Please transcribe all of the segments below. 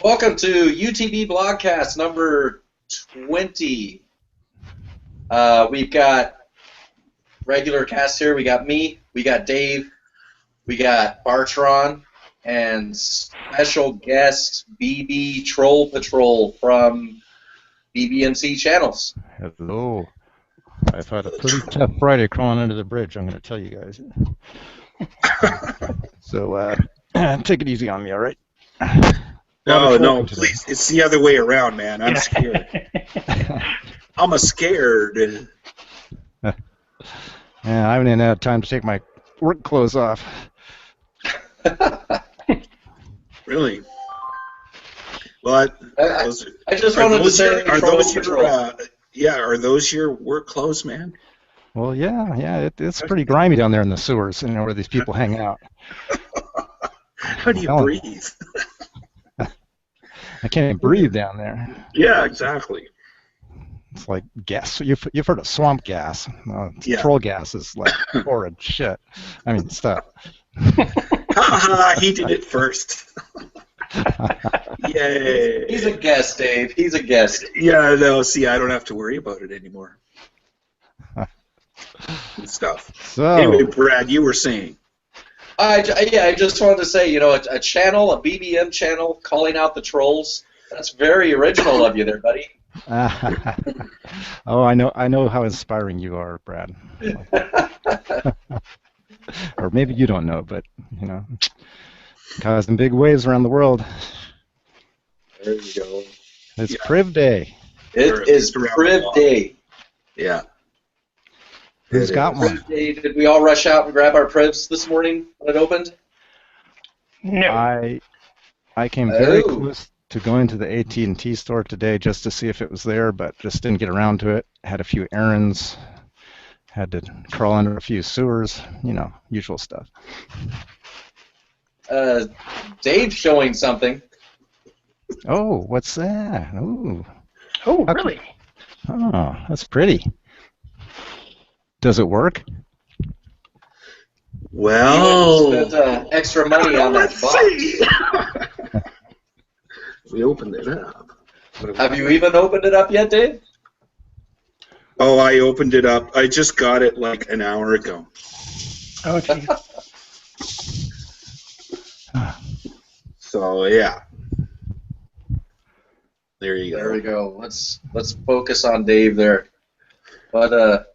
Welcome to UTB Blogcast number 20. We've got regular cast here. We got me, we got Dave, we got Bartron, and special guest BB Troll Patrol from BBMC Channels. Hello. I've had a pretty tough Friday crawling under the bridge, I'm going to tell you guys. So, take it easy on me, all right? No, please. It's the other way around, man. I'm scared. I'm scared. Yeah, I haven't even had time to take my work clothes off. Really? Well, I just wanted to say, are those your work clothes, man? Well, yeah, it's pretty grimy down there in the sewers, where these people hang out. How do you breathe? I can't even breathe down there. Yeah, exactly. It's like gas. You've heard of swamp gas. Troll gas is like horrid shit. I mean, stuff. He did it first. Yay. He's a guest, Dave. He's a guest. Yeah, no, see, I don't have to worry about it anymore. And stuff. So, anyway, Brad, you were saying. I just wanted to say, a channel, a BBM channel, calling out the trolls. That's very original of you there, buddy. Oh, I know how inspiring you are, Brad. Or maybe you don't know, but causing big waves around the world. There you go. It's Priv Day. It is Priv Day. Yeah. Who's got one? Did we all rush out and grab our Privs this morning when it opened? No. I came very close to going to the AT&T store today just to see if it was there, but just didn't get around to it. Had a few errands, had to crawl under a few sewers, usual stuff. Dave's showing something. Oh, what's that? Ooh. Oh, really? Oh, that's pretty. Does it work? Well, you spent extra money on that box. We opened it up. Have you even opened it up yet, Dave? Oh, I opened it up. I just got it like an hour ago. Oh, geez. So yeah. There you go. There we go. Let's focus on Dave there. But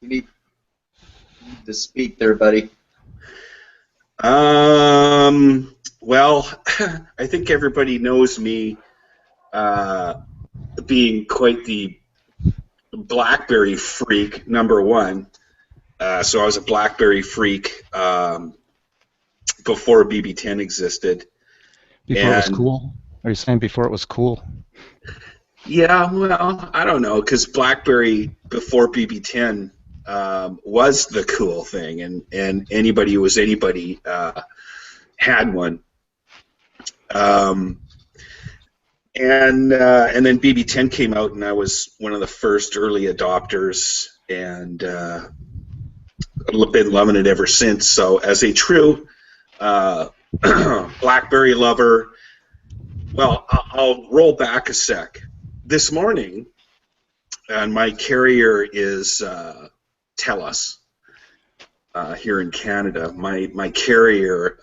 you need to speak there, buddy. Well, I think everybody knows me being quite the BlackBerry freak, number one. So I was a BlackBerry freak before BB10 existed. Before it was cool? Are you saying before it was cool? Yeah, well, I don't know, because BlackBerry before BB10 was the cool thing, and anybody who was anybody had one. And then BB10 came out, and I was one of the first early adopters, and I've been loving it ever since. So as a true BlackBerry lover, well, I'll roll back a sec. This morning, and my carrier is TELUS here in Canada. My carrier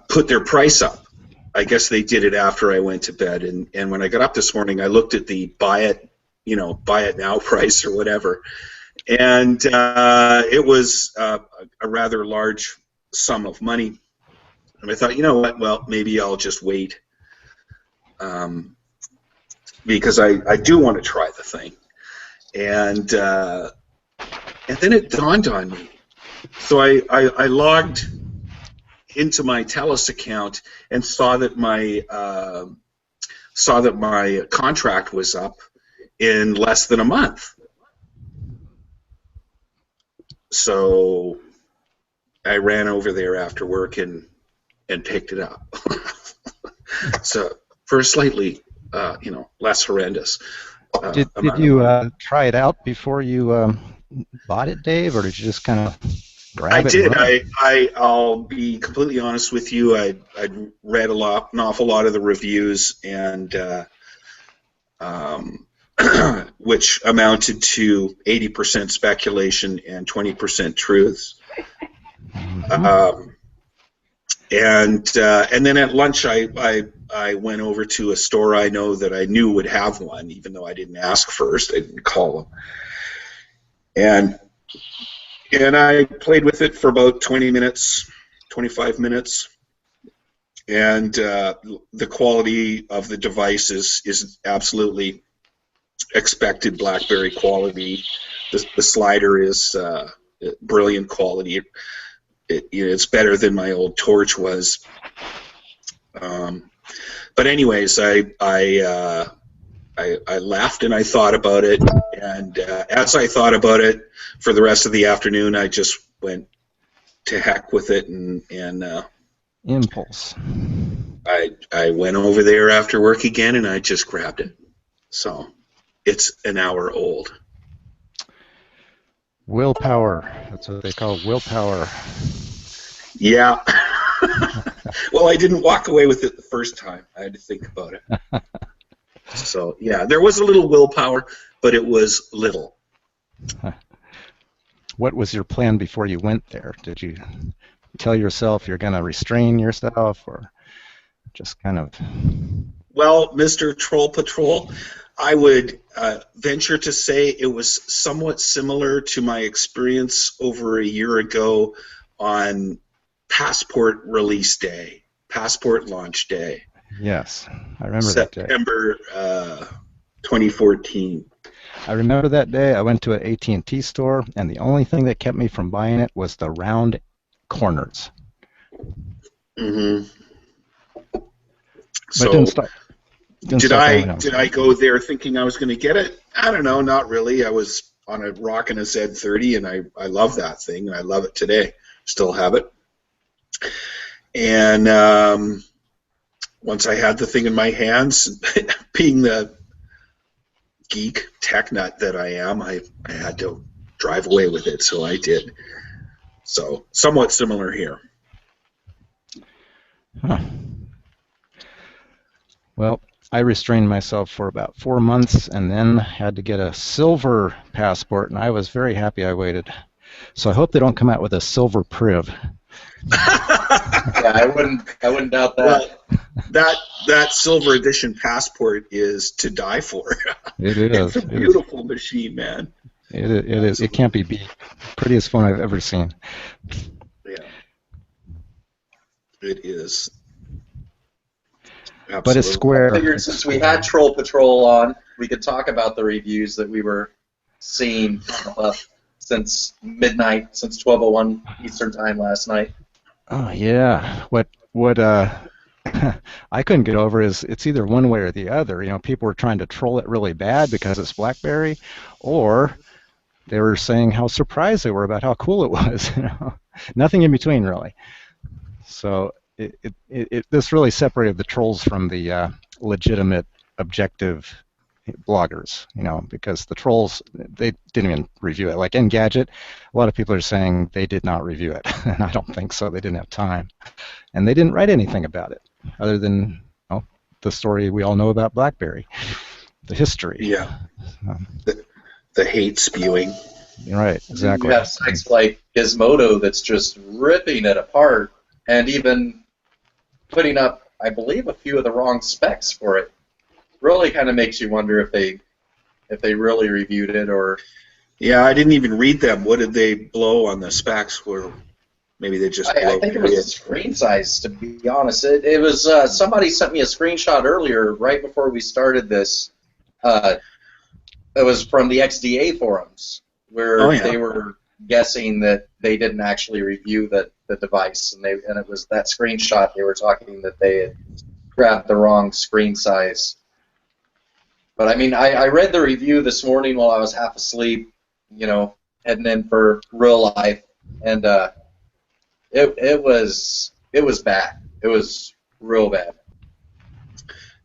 put their price up. I guess they did it after I went to bed, and when I got up this morning, I looked at the buy it now price or whatever, and it was a rather large sum of money. And I thought, you know what? Well, maybe I'll just wait, because I do want to try the thing, and then it dawned on me. So I logged into my TELUS account and saw that my contract was up in less than a month. So I ran over there after work and picked it up. So for a slightly less horrendous. Did you try it out before you bought it, Dave, or did you just kind of grab I it did. and run. I'll be completely honest with you. I'd read an awful lot of the reviews, and which amounted to 80% speculation and 20% truths. And then at lunch, I went over to a store I know that I knew would have one, even though I didn't ask first. I didn't call them. And I played with it for about 20 minutes, 25 minutes. And the quality of the device is absolutely expected BlackBerry quality. The slider is brilliant quality. It's better than my old Torch was. But anyways, I laughed and I thought about it, and as I thought about it for the rest of the afternoon, I just went to heck with it, and Impulse. I went over there after work again, and I just grabbed it. So it's an hour old. Willpower. That's what they call willpower. Yeah. Well, I didn't walk away with it the first time. I had to think about it. So, yeah, there was a little willpower, but it was little. What was your plan before you went there? Did you tell yourself you're going to restrain yourself, or just kind of... Well, Mr. Troll Patrol, I would venture to say it was somewhat similar to my experience over a year ago on Passport release day, Passport launch day. Yes, I remember that day. September 2014. I remember that day. I went to an AT&T store, and the only thing that kept me from buying it was the round corners. Mm-hmm. But So, it didn't stop. did I go there thinking I was going to get it? I don't know, not really. I was on a rockin' a Z30, and I love that thing, and I love it today. Still have it. And once I had the thing in my hands, being the geek tech nut that I am, I had to drive away with it, so I did. So somewhat similar here. Huh. Well, I restrained myself for about 4 months and then had to get a silver passport, and I was very happy I waited. So I hope they don't come out with a silver priv. Yeah, I wouldn't doubt that. Well, that silver edition passport is to die for. It is. It's a beautiful machine, man. It is. It can't be beat. Prettiest phone I've ever seen. Yeah. It is. Absolutely. But it's square. I figured since we had Troll Patrol on, we could talk about the reviews that we were seeing since midnight, since 12:01 Eastern Time last night. Oh yeah. What I couldn't get over is it's either one way or the other. You know, people were trying to troll it really bad because it's BlackBerry, or they were saying how surprised they were about how cool it was. You know, nothing in between really. So this really separated the trolls from the legitimate, objective bloggers. You know, because the trolls, they didn't even review it. Like Engadget, a lot of people are saying they did not review it, and I don't think so. They didn't have time, and they didn't write anything about it other than the story we all know about BlackBerry, the history. Yeah. The hate spewing. Right, exactly. You have sites like Gizmodo that's just ripping it apart, and even putting up, I believe, a few of the wrong specs for it. Really kind of makes you wonder if they really reviewed it, or... Yeah, I didn't even read them. What did they blow on the specs? Or maybe they just I think it was the screen size, to be honest. It was somebody sent me a screenshot earlier, right before we started this. It was from the XDA forums, where they were guessing that they didn't actually review the device, and it was that screenshot they were talking that they had grabbed the wrong screen size. But I mean, I read the review this morning while I was half asleep, you know, heading in for real life, and it was bad. It was real bad.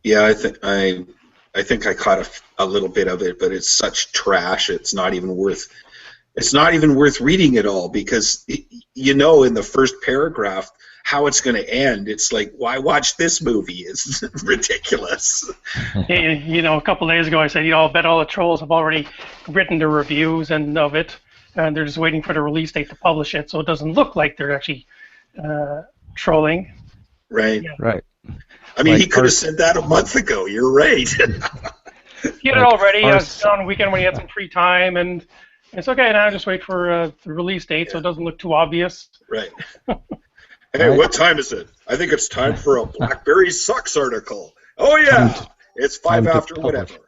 Yeah, I think I caught a little bit of it, but it's such trash. It's not even worth It's not even worth reading it all because you know in the first paragraph how it's going to end. It's like, why watch this movie? It's ridiculous. You know, a couple of days ago I said, you know, I'll bet all the trolls have already written the reviews of it, and they're just waiting for the release date to publish it, so it doesn't look like they're actually trolling. Right. Yeah. Right. I mean, Like he could have said that a month ago. You're right. He had it already on our- the weekend when he had some free time, and it's okay now. Just wait for the release date so it doesn't look too obvious. Right. Hey, what time is it? I think it's time for a BlackBerry Sucks article. Oh, yeah. It's 5 time to after publish. whatever.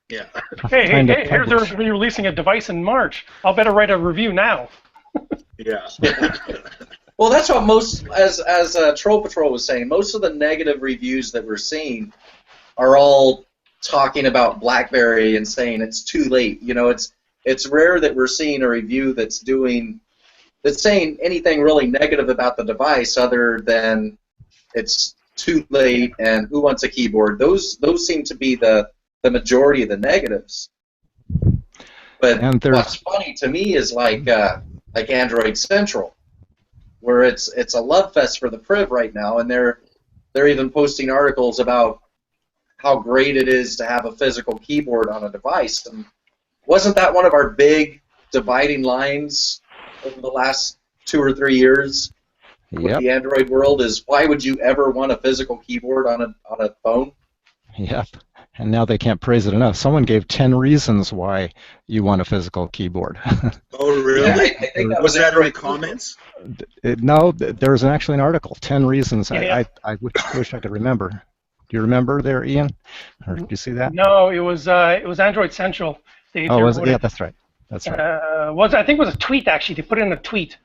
Yeah. Hey, to here's publish. they're releasing a device in March. I'll better write a review now. Yeah. Well, that's what most, as Troll Patrol was saying, most of the negative reviews that we're seeing are all talking about BlackBerry and saying it's too late. You know, it's rare that we're seeing a review that's saying anything really negative about the device other than it's too late and who wants a keyboard. Those seem to be the majority of the negatives. But what's funny to me is like Android Central, where it's a love fest for the Priv right now, and they're even posting articles about how great it is to have a physical keyboard on a device. And wasn't that one of our big dividing lines over the last 2 or 3 years with the Android world? Is why would you ever want a physical keyboard on a phone? Yep. And now they can't praise it enough. Someone gave 10 reasons why you want a physical keyboard. Oh, really? Yeah, I think that was that in the Android comments? No, there was actually an article, 10 reasons. Yeah. I wish I could remember. Do you remember there, Ian? Or did you see that? No, it was Android Central. They Was it? wrote Yeah, that's right. That's right. I think it was a tweet actually. They put in a tweet,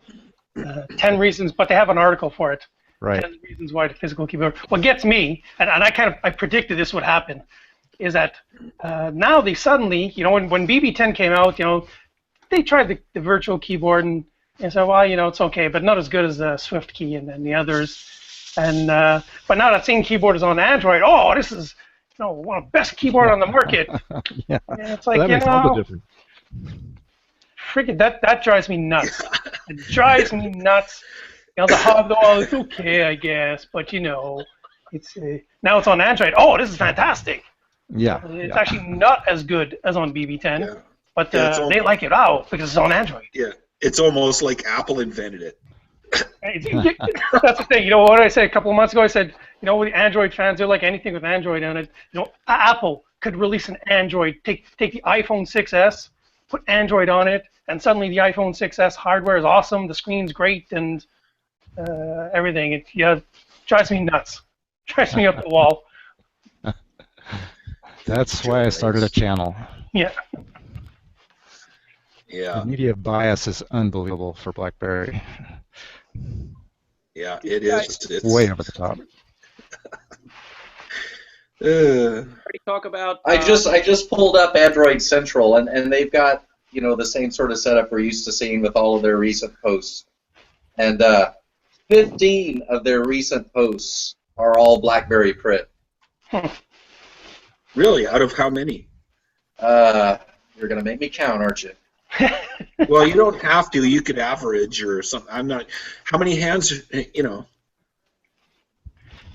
10 reasons, but they have an article for it. Right. 10 reasons why the physical keyboard. What gets me, and I predicted this would happen, is that now they suddenly, you know, when BB10 came out, you know, they tried the virtual keyboard and said, well, you know, it's okay, but not as good as the Swift key and the others. And but now that same keyboard is on Android, oh, this is, you know, one of the best keyboard on the market. Yeah. And it's like, Well, that makes all the difference. Freaking that drives me nuts. It drives me nuts. You know, the hub, oh, it's okay, I guess, but you know, it's now it's on Android. Oh, this is fantastic. Yeah. It's actually not as good as on BB10, Yeah. but Yeah, they like it out because it's on Android. Yeah. It's almost like Apple invented it. That's the thing. You know what I said a couple of months ago? I said, you know, the Android fans, they're like anything with Android on it. You know, Apple could release an Android, take the iPhone 6s, put Android on it, and suddenly the iPhone 6s hardware is awesome, the screen's great, and everything. It drives me nuts. Drives me up the wall. That's why I started a channel. Yeah. Yeah. The media bias is unbelievable for BlackBerry. Yeah, it is. It's Way over the top. Already talk about. I just pulled up Android Central, and they've got, you know, the same sort of setup we're used to seeing with all of their recent posts. And 15 of their recent posts are all BlackBerry Priv. Really? Out of how many? You're gonna make me count, aren't you? Well, you don't have to. You could average or something. I'm not. How many hands? You know.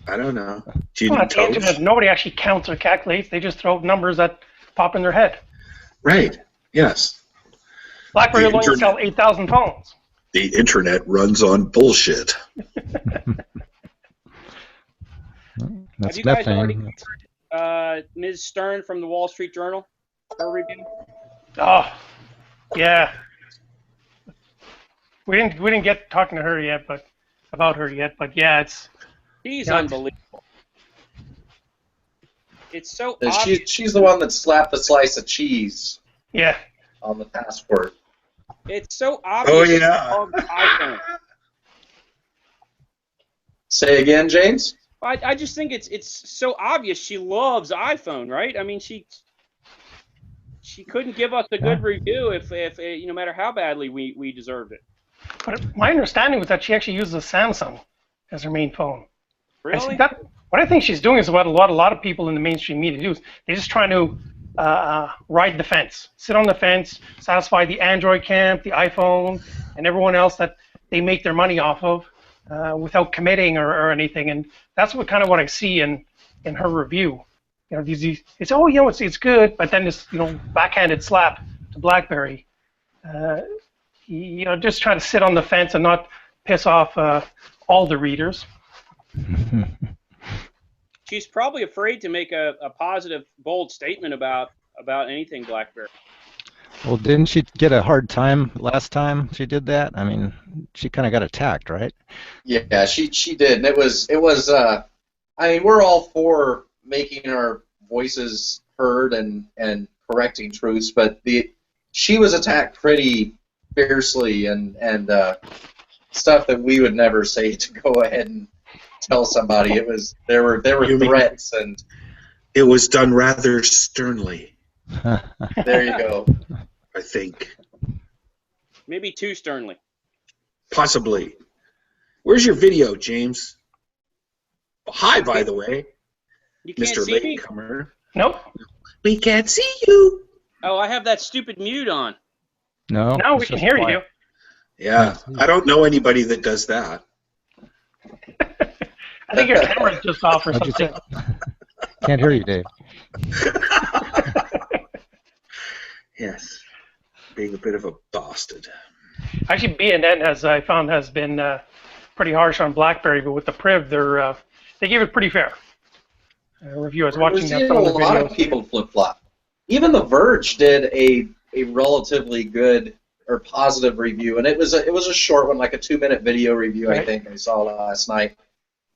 I don't know. Do you Well, need at the internet, toes? nobody actually counts or calculates. They just throw numbers that pop in their head. Right. Yes. BlackBerry The will only internet. sell 8,000 phones. The internet runs on bullshit. That's you guys methane. already- Ms. Stern from the Wall Street Journal, her review. Oh, yeah. We didn't get talking to her yet, but yeah, it's. She's Yeah. unbelievable. It's so obvious. She's the one that slapped the slice of cheese Yeah. on the passport. It's so obvious. Oh, she yeah. loves iPhone. Say again, James? I just think it's so obvious she loves iPhone, right? I mean, she couldn't give us a good review if no matter how badly we deserved it. But my understanding was that she actually uses a Samsung as her main phone. Really? What I think she's doing is what a lot of people in the mainstream media do. They're just trying to ride the fence, sit on the fence, satisfy the Android camp, the iPhone, and everyone else that they make their money off of without committing or anything. And that's what I see in her review. It's it's good, but then this backhanded slap to BlackBerry. Just try to sit on the fence and not piss off all the readers. She's probably afraid to make a positive, bold statement about anything BlackBerry. Well, didn't she get a hard time last time she did that? I mean, she kind of got attacked, right? Yeah, she did. And it was I mean, we're all for making our voices heard and correcting truths, but she was attacked pretty fiercely and stuff that we would never say to go ahead and tell somebody. There were threats, and it was done rather sternly. There you go. I think. Maybe too sternly. Possibly. Where's your video, James? Hi, by the way, You can't Mr. see me? Latecomer. Nope. We can't see you. Oh, I have that stupid mute on. No. Now we it's can just hear quiet. you. Yeah, I don't know anybody that does that. I think your camera's just off or What'd you something. say? Can't hear you, Dave. Yes, being a bit of a bastard. Actually, BNN has been pretty harsh on BlackBerry, but with the Priv, they gave it pretty fair review. I was watching There's some of the a lot of videos. people flip-flop. Even The Verge did a relatively good or positive review, and it was a short one, like a 2-minute video review, I Right. think I saw last night.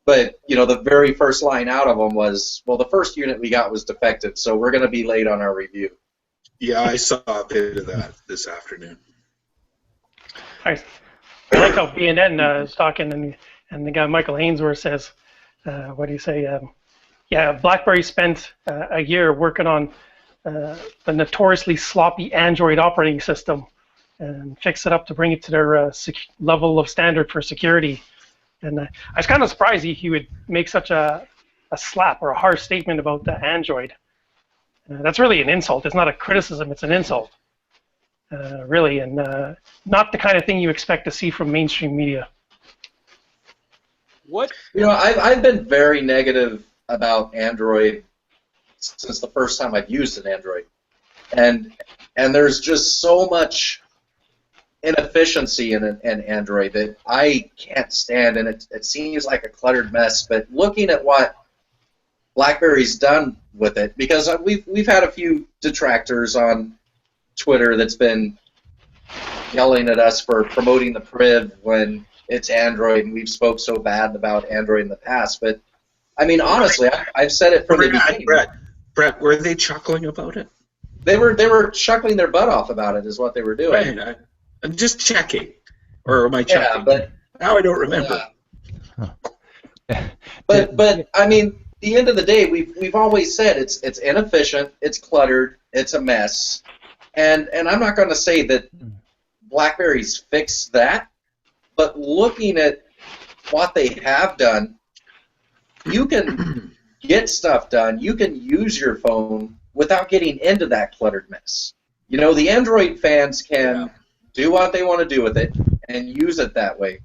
But the very first line out of them was, well, the first unit we got was defective, so we're going to be late on our review. Yeah, I saw a bit of that this afternoon. Nice. I like how BNN is talking, and the guy Michael Ainsworth says, what do you say? BlackBerry spent a year working on the notoriously sloppy Android operating system and fix it up to bring it to their level of standard for security. And I was kind of surprised he would make such a slap or a harsh statement about the Android. That's really an insult. It's not a criticism. It's an insult, really, and not the kind of thing you expect to see from mainstream media. What? I've been very negative about Android since the first time I've used an Android, and there's just so much inefficiency in Android that I can't stand, and it seems like a cluttered mess. But looking at what BlackBerry's done with it, because we've had a few detractors on Twitter that's been yelling at us for promoting the Priv when it's Android, and we've spoke so bad about Android in the past. But I mean, honestly, I've said it from the beginning. Brett, were they chuckling about it? They were chuckling their butt off about it, is what they were doing. Right, I'm just checking, or am I checking? Yeah, but now I don't remember. But I mean, at the end of the day, we've always said it's inefficient, it's cluttered, it's a mess, and I'm not going to say that BlackBerry's fixed that, but looking at what they have done, you can get stuff done. You can use your phone without getting into that cluttered mess. The Android fans can do what they want to do with it and use it that way.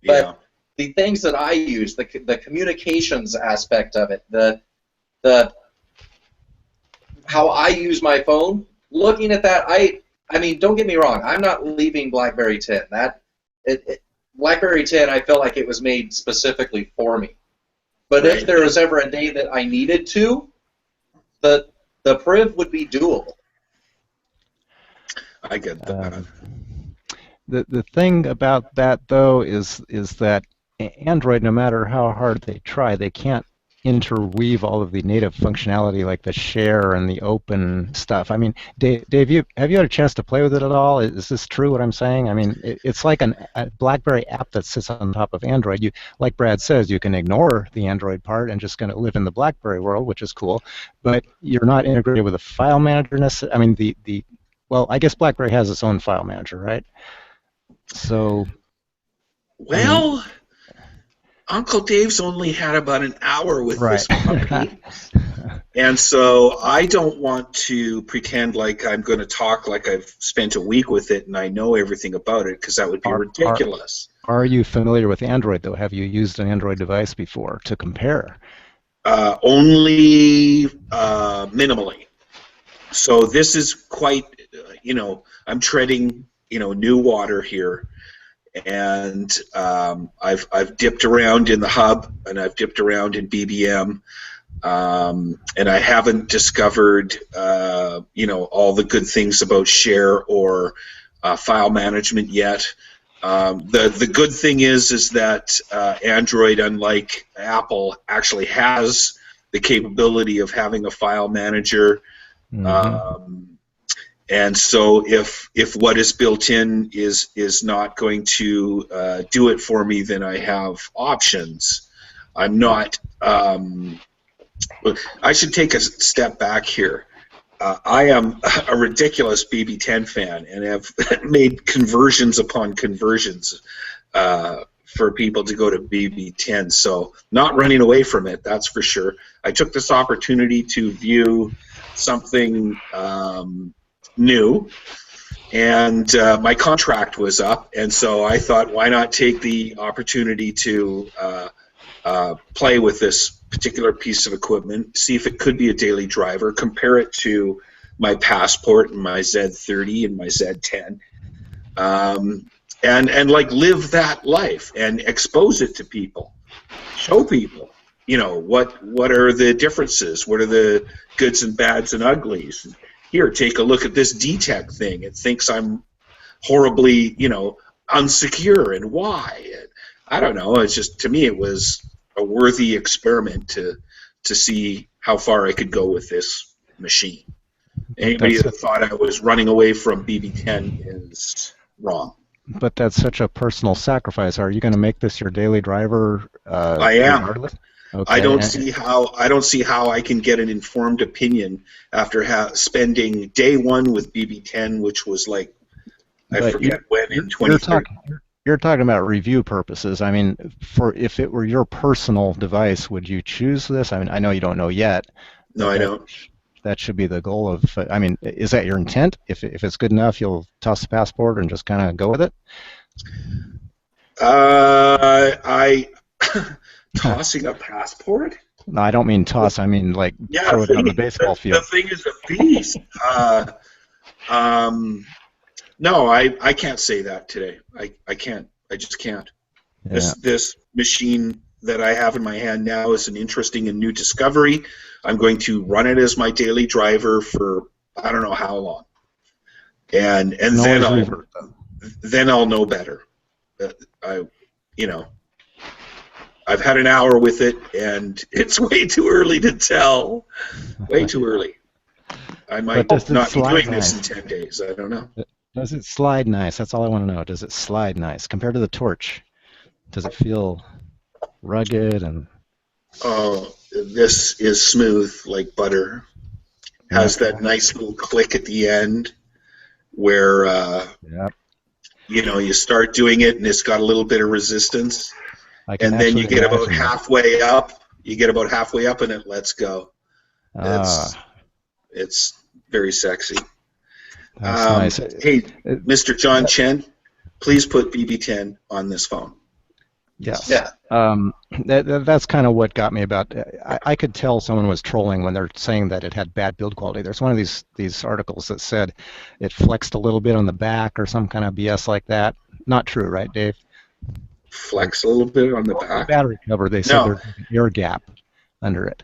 But the things that I use, the communications aspect of it, the how I use my phone, looking at that, I mean, don't get me wrong, I'm not leaving BlackBerry 10. BlackBerry 10, I feel like it was made specifically for me. But if there was ever a day that I needed to, the Priv would be doable. I get that. The thing about that, though, is that Android, no matter how hard they try, they can't interweave all of the native functionality like the share and the open stuff. I mean, Dave, have you had a chance to play with it at all? Is this true, what I'm saying? I mean, it's like a BlackBerry app that sits on top of Android. Like Brad says, you can ignore the Android part and just kind of live in the BlackBerry world, which is cool, but you're not integrated with a file manager necessarily. I mean, well, I guess BlackBerry has its own file manager, right? So, well, Uncle Dave's only had about an hour with this puppy. And so I don't want to pretend like I'm going to talk like I've spent a week with it and I know everything about it, because that would be ridiculous. Are you familiar with Android, though? Have you used an Android device before to compare? Only minimally. So this is quite, I'm treading, new water here. And I've dipped around in the hub, and I've dipped around in BBM. And I haven't discovered, all the good things about share or file management yet. The good thing is that Android, unlike Apple, actually has the capability of having a file manager. And so if what is built in is not going to do it for me, then I have options. I'm not. I should take a step back here. I am a ridiculous BB10 fan and have made conversions upon conversions for people to go to BB10. So not running away from it, that's for sure. I took this opportunity to view something new, and my contract was up, and so I thought, why not take the opportunity to play with this particular piece of equipment, see if it could be a daily driver, compare it to my Passport and my Z30 and my Z10, and like live that life and expose it to people, show people, what are the differences, what are the goods and bads and uglies. Here, take a look at this DTEC thing. It thinks I'm horribly, unsecure, and why? I don't know. It's just, to me, it was a worthy experiment to see how far I could go with this machine. Anybody that thought I was running away from BB10 is wrong. But that's such a personal sacrifice. Are you going to make this your daily driver? I am. Regardless? Okay. I don't see how I can get an informed opinion after spending day one with BB10, which was like, I forget when, in 2013. You're talking about review purposes. I mean, if it were your personal device, would you choose this? I mean, I know you don't know yet. No, I don't. That should be the goal of. I mean, is that your intent? If it's good enough, you'll toss the Passport and just kind of go with it. Tossing a Passport? No, I don't mean toss. I mean like throw it on the baseball field. The thing is a beast. No, I can't say that today. I can't. I just can't. Yeah. This machine that I have in my hand now is an interesting and new discovery. I'm going to run it as my daily driver for I don't know how long, and then I'll know better. I've had an hour with it, and it's way too early to tell. Way too early. I might not be doing this in 10 days. I don't know. Does it slide nice? That's all I want to know. Does it slide nice compared to the Torch? Does it feel rugged and? Oh, this is smooth like butter. Has that nice little click at the end, where you start doing it and it's got a little bit of resistance, and then you get about halfway up. You get about halfway up and it lets go. It's very sexy. That's nice. Hey, Mr. John Chen, please put BB10 on this phone. Yes. Yeah. That's kind of what got me about. I could tell someone was trolling when they're saying that it had bad build quality. There's one of these articles that said it flexed a little bit on the back or some kind of BS like that. Not true, right, Dave? Flex a little bit on the back. The battery cover. They said there's an air gap under it.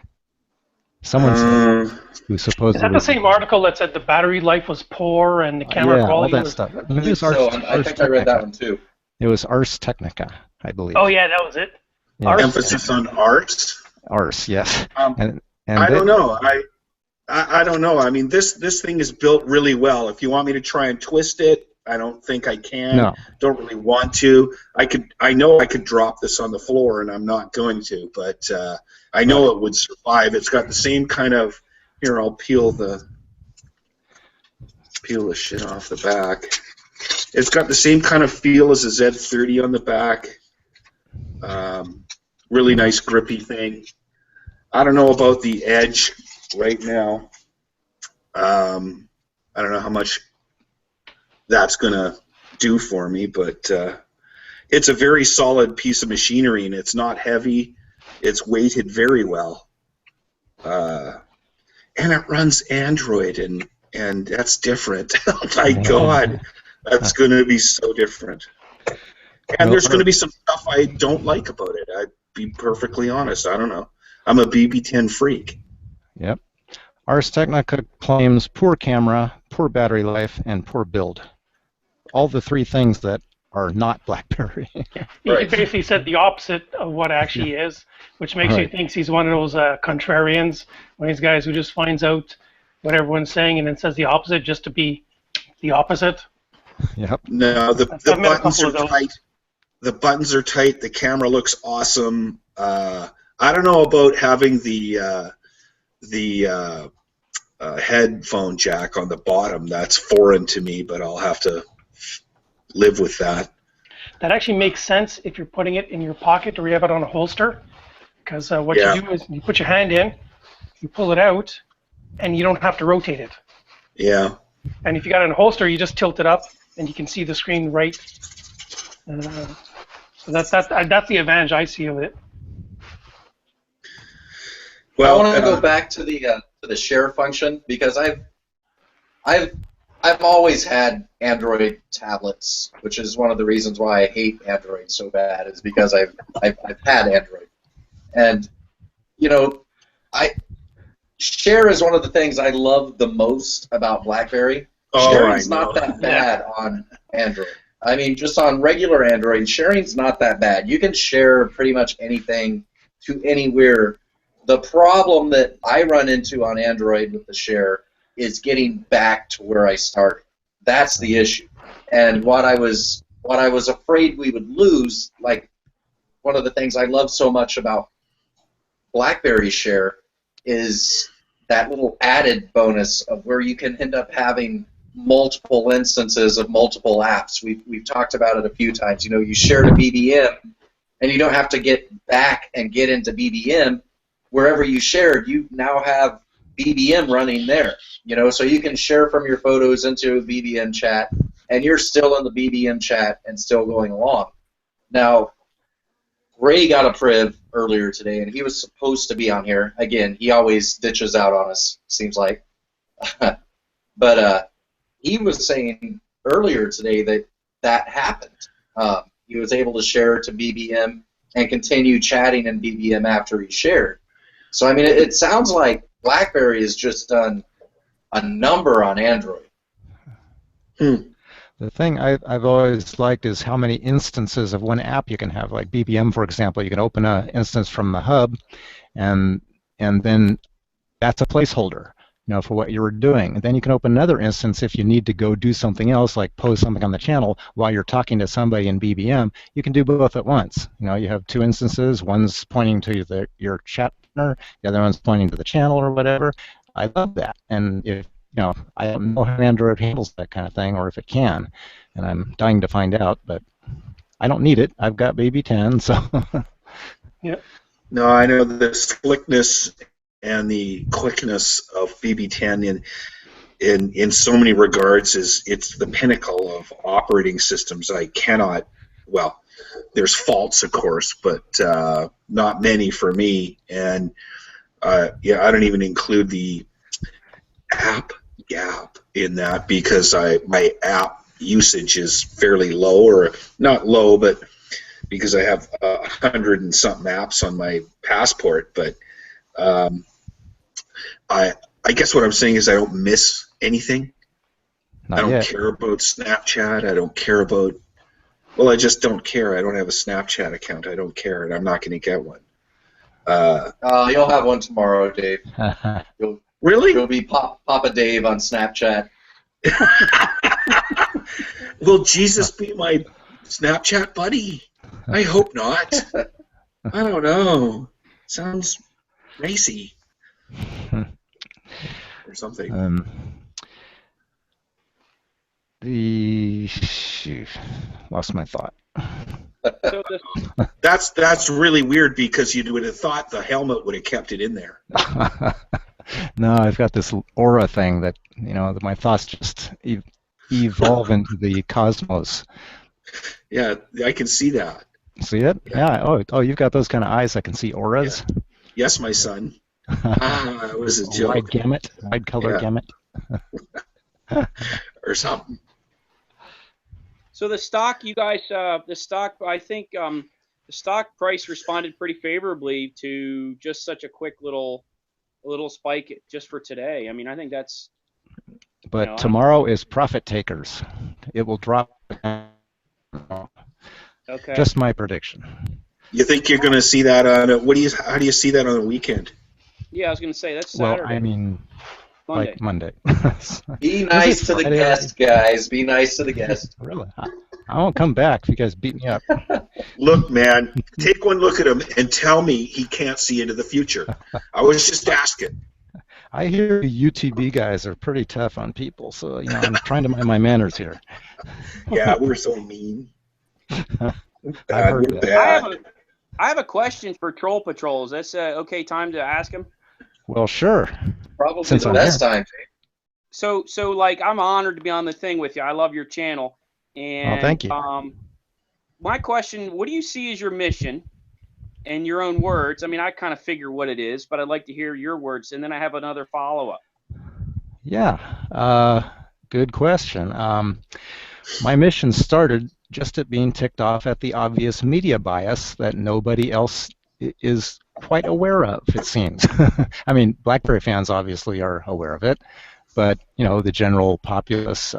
Someone said who supposedly. Is that the same article that said the battery life was poor and the camera quality all that was? Stuff. I think I read that one too. It was Ars Technica, I believe. Oh yeah, that was it. Yeah. Emphasis on Ars. Ars, yes. And I don't know. I don't know. I mean, this thing is built really well. If you want me to try and twist it, I don't think I can. No. Don't really want to. I know I could drop this on the floor, and I'm not going to. But I know it would survive. It's got the same kind of. Here, I'll peel the shit off the back. It's got the same kind of feel as a Z30 on the back. Really nice grippy thing. I don't know about the edge. right now. I don't know how much that's going to do for me, but it's a very solid piece of machinery, and it's not heavy. It's weighted very well. And it runs Android, and that's different. Oh, my God. That's going to be so different. And there's going to be some stuff I don't like about it. I'd be perfectly honest. I don't know. I'm a BB10 freak. Yep. Ars Technica claims poor camera, poor battery life, and poor build. All the three things that are not BlackBerry. He basically said the opposite of what actually is, which makes you think he's one of those contrarians, one of these guys who just finds out what everyone's saying and then says the opposite just to be the opposite. Yep. No, the buttons are tight. The buttons are tight. The camera looks awesome. I don't know about having the headphone jack on the bottom. That's foreign to me, but I'll have to live with that. That actually makes sense if you're putting it in your pocket or you have it on a holster, because what you do is you put your hand in, you pull it out, and you don't have to rotate it. Yeah. And if you got it in a holster, you just tilt it up, and you can see the screen right. So that's the advantage I see of it. Well, I want to go back to the share function because I've always had Android tablets, which is one of the reasons why I hate Android so bad, is because I've had Android, and share is one of the things I love the most about BlackBerry. Sharing's not that bad on Android. I mean, just on regular Android, sharing's not that bad. You can share pretty much anything to anywhere. The problem that I run into on Android with the share is getting back to where I started. That's the issue. And what I was afraid we would lose, like one of the things I love so much about BlackBerry Share is that little added bonus of where you can end up having multiple instances of multiple apps. We've talked about it a few times. You share to BBM, and you don't have to get back and get into BBM. Wherever you shared, you now have BBM running there. So you can share from your photos into a BBM chat, and you're still in the BBM chat and still going along. Now, Ray got a priv earlier today, and he was supposed to be on here. Again, he always ditches out on us, seems like. But he was saying earlier today that happened. He was able to share to BBM and continue chatting in BBM after he shared. So, I mean, it sounds like BlackBerry has just done a number on Android. The thing I've always liked is how many instances of one app you can have. Like BBM, for example, you can open an instance from the hub, and then that's a placeholder, for what you were doing. And then you can open another instance if you need to go do something else, like post something on the channel while you're talking to somebody in BBM. You can do both at once. You have two instances. One's pointing to your chat partner, the other one's pointing to the channel or whatever. I love that. And if I don't know how Android handles that kind of thing, or if it can, and I'm dying to find out, but I don't need it. I've got BB10, so. Yep. No, I know the slickness and the quickness of BB10 in so many regards it's the pinnacle of operating systems. I cannot, well, there's faults, of course, but not many for me. And I don't even include the app gap in that because my app usage is fairly low, or not low, but because I have 100 and something apps on my passport. But I guess what I'm saying is I don't miss anything. I don't care about Snapchat. I don't care about, well, I just don't care. I don't have a Snapchat account. I don't care, and I'm not going to get one. You'll have one tomorrow, Dave. Really? You'll be Papa Dave on Snapchat. Will Jesus be my Snapchat buddy? I hope not. I don't know. Sounds racy. Or something. Lost my thought. That's really weird because you would have thought the helmet would have kept it in there. No, I've got this aura thing that, that my thoughts just evolve into the cosmos. Yeah, I can see that. See it? Yeah. Yeah. Oh, you've got those kind of eyes. I can see auras. Yeah. Yes, my son. It was a A joke. wide gamut, wide color Yeah. gamut. Or something. So the stock, you guys, the stock, I think the stock price responded pretty favorably to just such a quick little spike just for today. I mean, I think that's. But tomorrow is profit takers. It will drop. Okay. Just my prediction. You think you're going to see that on how do you see that on the weekend? Yeah, I was going to say that's Saturday. Well, I mean, Monday. like Monday. Be nice to the guest, guys. Be nice to the guest. Really? I won't come back if you guys beat me up. Look, man, take one look at him and tell me he can't see into the future. I was just asking. I hear UTB guys are pretty tough on people, so I'm trying to mind my manners here. Yeah, we're so mean. I've heard we're that. bad. I have a question for Troll Patrol. Is this okay time to ask him? Well, sure. Probably Since the I'm best here. time. So like I'm honored to be on the thing with you. I love your channel. And thank you. My question, what do you see as your mission in your own words? I mean, I kind of figure what it is, but I'd like to hear your words, and then I have another follow-up. Yeah, good question. My mission started just at being ticked off at the obvious media bias that nobody else is quite aware of, it seems. I mean, BlackBerry fans obviously are aware of it, but the general populace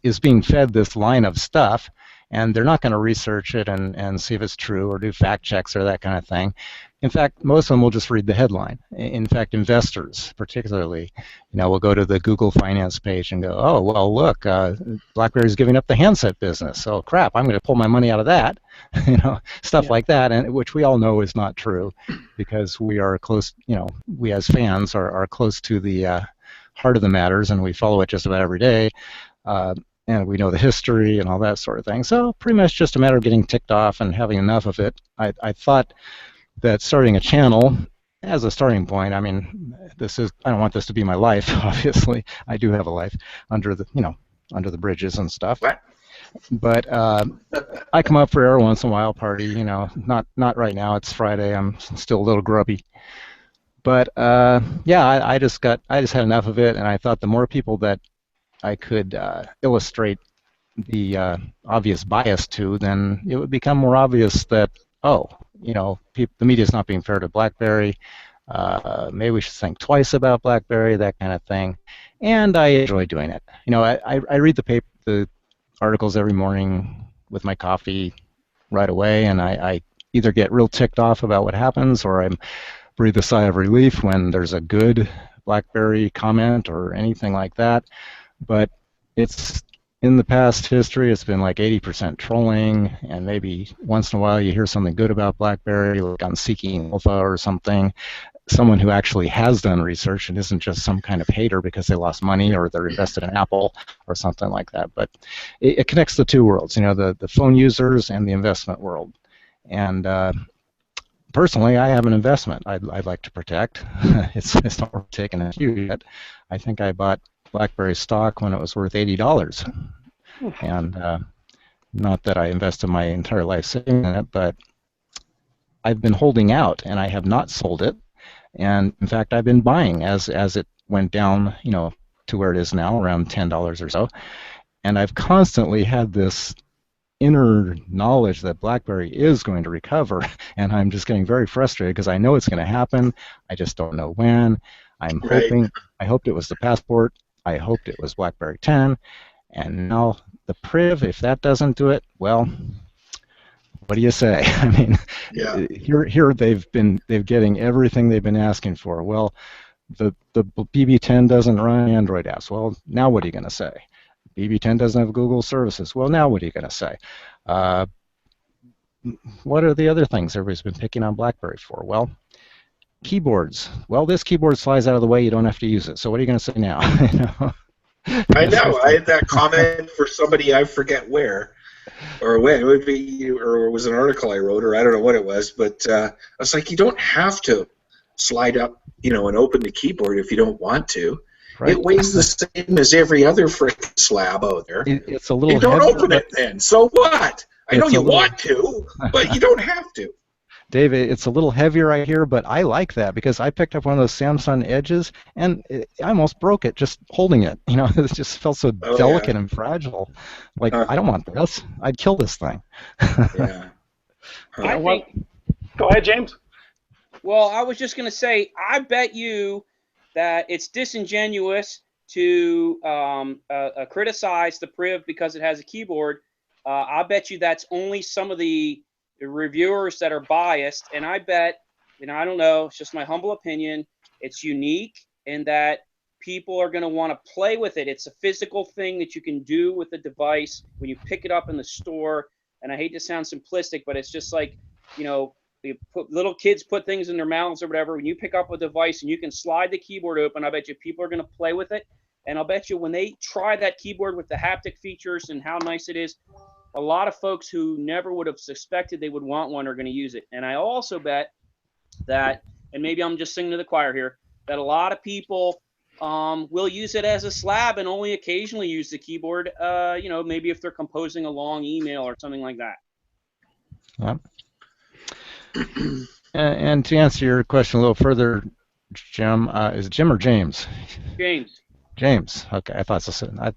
is being fed this line of stuff, and they're not going to research it and see if it's true or do fact checks or that kind of thing. In fact, most of them will just read the headline. In fact, investors particularly, will go to the Google Finance page and go, oh, well, look, BlackBerry's giving up the handset business. Oh, crap, I'm going to pull my money out of that. Stuff like that, and which we all know is not true because we are close, we as fans are close to the heart of the matters, and we follow it just about every day. And we know the history and all that sort of thing. So pretty much just a matter of getting ticked off and having enough of it. I thought that starting a channel as a starting point, I mean, I don't want this to be my life, obviously. I do have a life under the bridges and stuff. What? But I come up for air once in a while, party, not right now. It's Friday. I'm still a little grubby. But yeah, I just had enough of it, and I thought the more people that I could illustrate the obvious bias to, then it would become more obvious that, the media is not being fair to BlackBerry. Maybe we should think twice about BlackBerry, that kind of thing. And I enjoy doing it. I read the articles every morning with my coffee right away, and I either get real ticked off about what happens, or I breathe a sigh of relief when there's a good BlackBerry comment or anything like that. But it's in the past history, it's been like 80% trolling, and maybe once in a while you hear something good about BlackBerry, like on Seeking Alpha or something, someone who actually has done research and isn't just some kind of hater because they lost money or they're invested in Apple or something like that. But it connects the two worlds, the phone users and the investment world. And personally, I have an investment I'd like to protect. It's not worth taking a few yet. I think I bought BlackBerry stock when it was worth $80, and not that I invested my entire life saving in it, but I've been holding out, and I have not sold it. And in fact, I've been buying as it went down, to where it is now, around $10 or so. And I've constantly had this inner knowledge that BlackBerry is going to recover, and I'm just getting very frustrated because I know it's going to happen. I just don't know when. I'm hoping. I hoped it was the Passport. I hoped it was BlackBerry 10, and now the Priv. If that doesn't do it, well, what do you say? I mean, yeah. Here they've getting everything they've been asking for. Well, the BB10 doesn't run Android apps. Well, now what are you going to say? BB10 doesn't have Google services. Well, now what are you going to say? What are the other things everybody's been picking on BlackBerry for? Well, keyboards. Well, this keyboard slides out of the way. You don't have to use it. So what are you going to say now? I know. I had that comment for somebody, I forget where, or when. It would be, or it was an article I wrote, or I don't know what it was. But I was like, you don't have to slide up, and open the keyboard if you don't want to. Right. It weighs the same as every other frickin' slab out there. It's a little You don't heavier, open it then. So what? I know you little... want to, but you don't have to. Dave, it's a little heavier right here, but I like that because I picked up one of those Samsung Edges and I almost broke it just holding it. It just felt so delicate and fragile. Like, I don't want this. I'd kill this thing. Yeah. I think. Go ahead, James. Well, I was just going to say, I bet you that it's disingenuous to criticize the Priv because it has a keyboard. I bet you that's only some of the reviewers that are biased, and I bet, I don't know, it's just my humble opinion, it's unique in that people are going to want to play with it. It's a physical thing that you can do with the device when you pick it up in the store, and I hate to sound simplistic, but it's just like, little kids put things in their mouths or whatever. When you pick up a device and you can slide the keyboard open, I bet you people are going to play with it. And I'll bet you when they try that keyboard with the haptic features and how nice it is, a lot of folks who never would have suspected they would want one are going to use it. And I also bet that, and maybe I'm just singing to the choir here, that a lot of people will use it as a slab and only occasionally use the keyboard, maybe if they're composing a long email or something like that. Yeah. And to answer your question a little further, Jim, is it Jim or James? James. James. Okay, I thought so.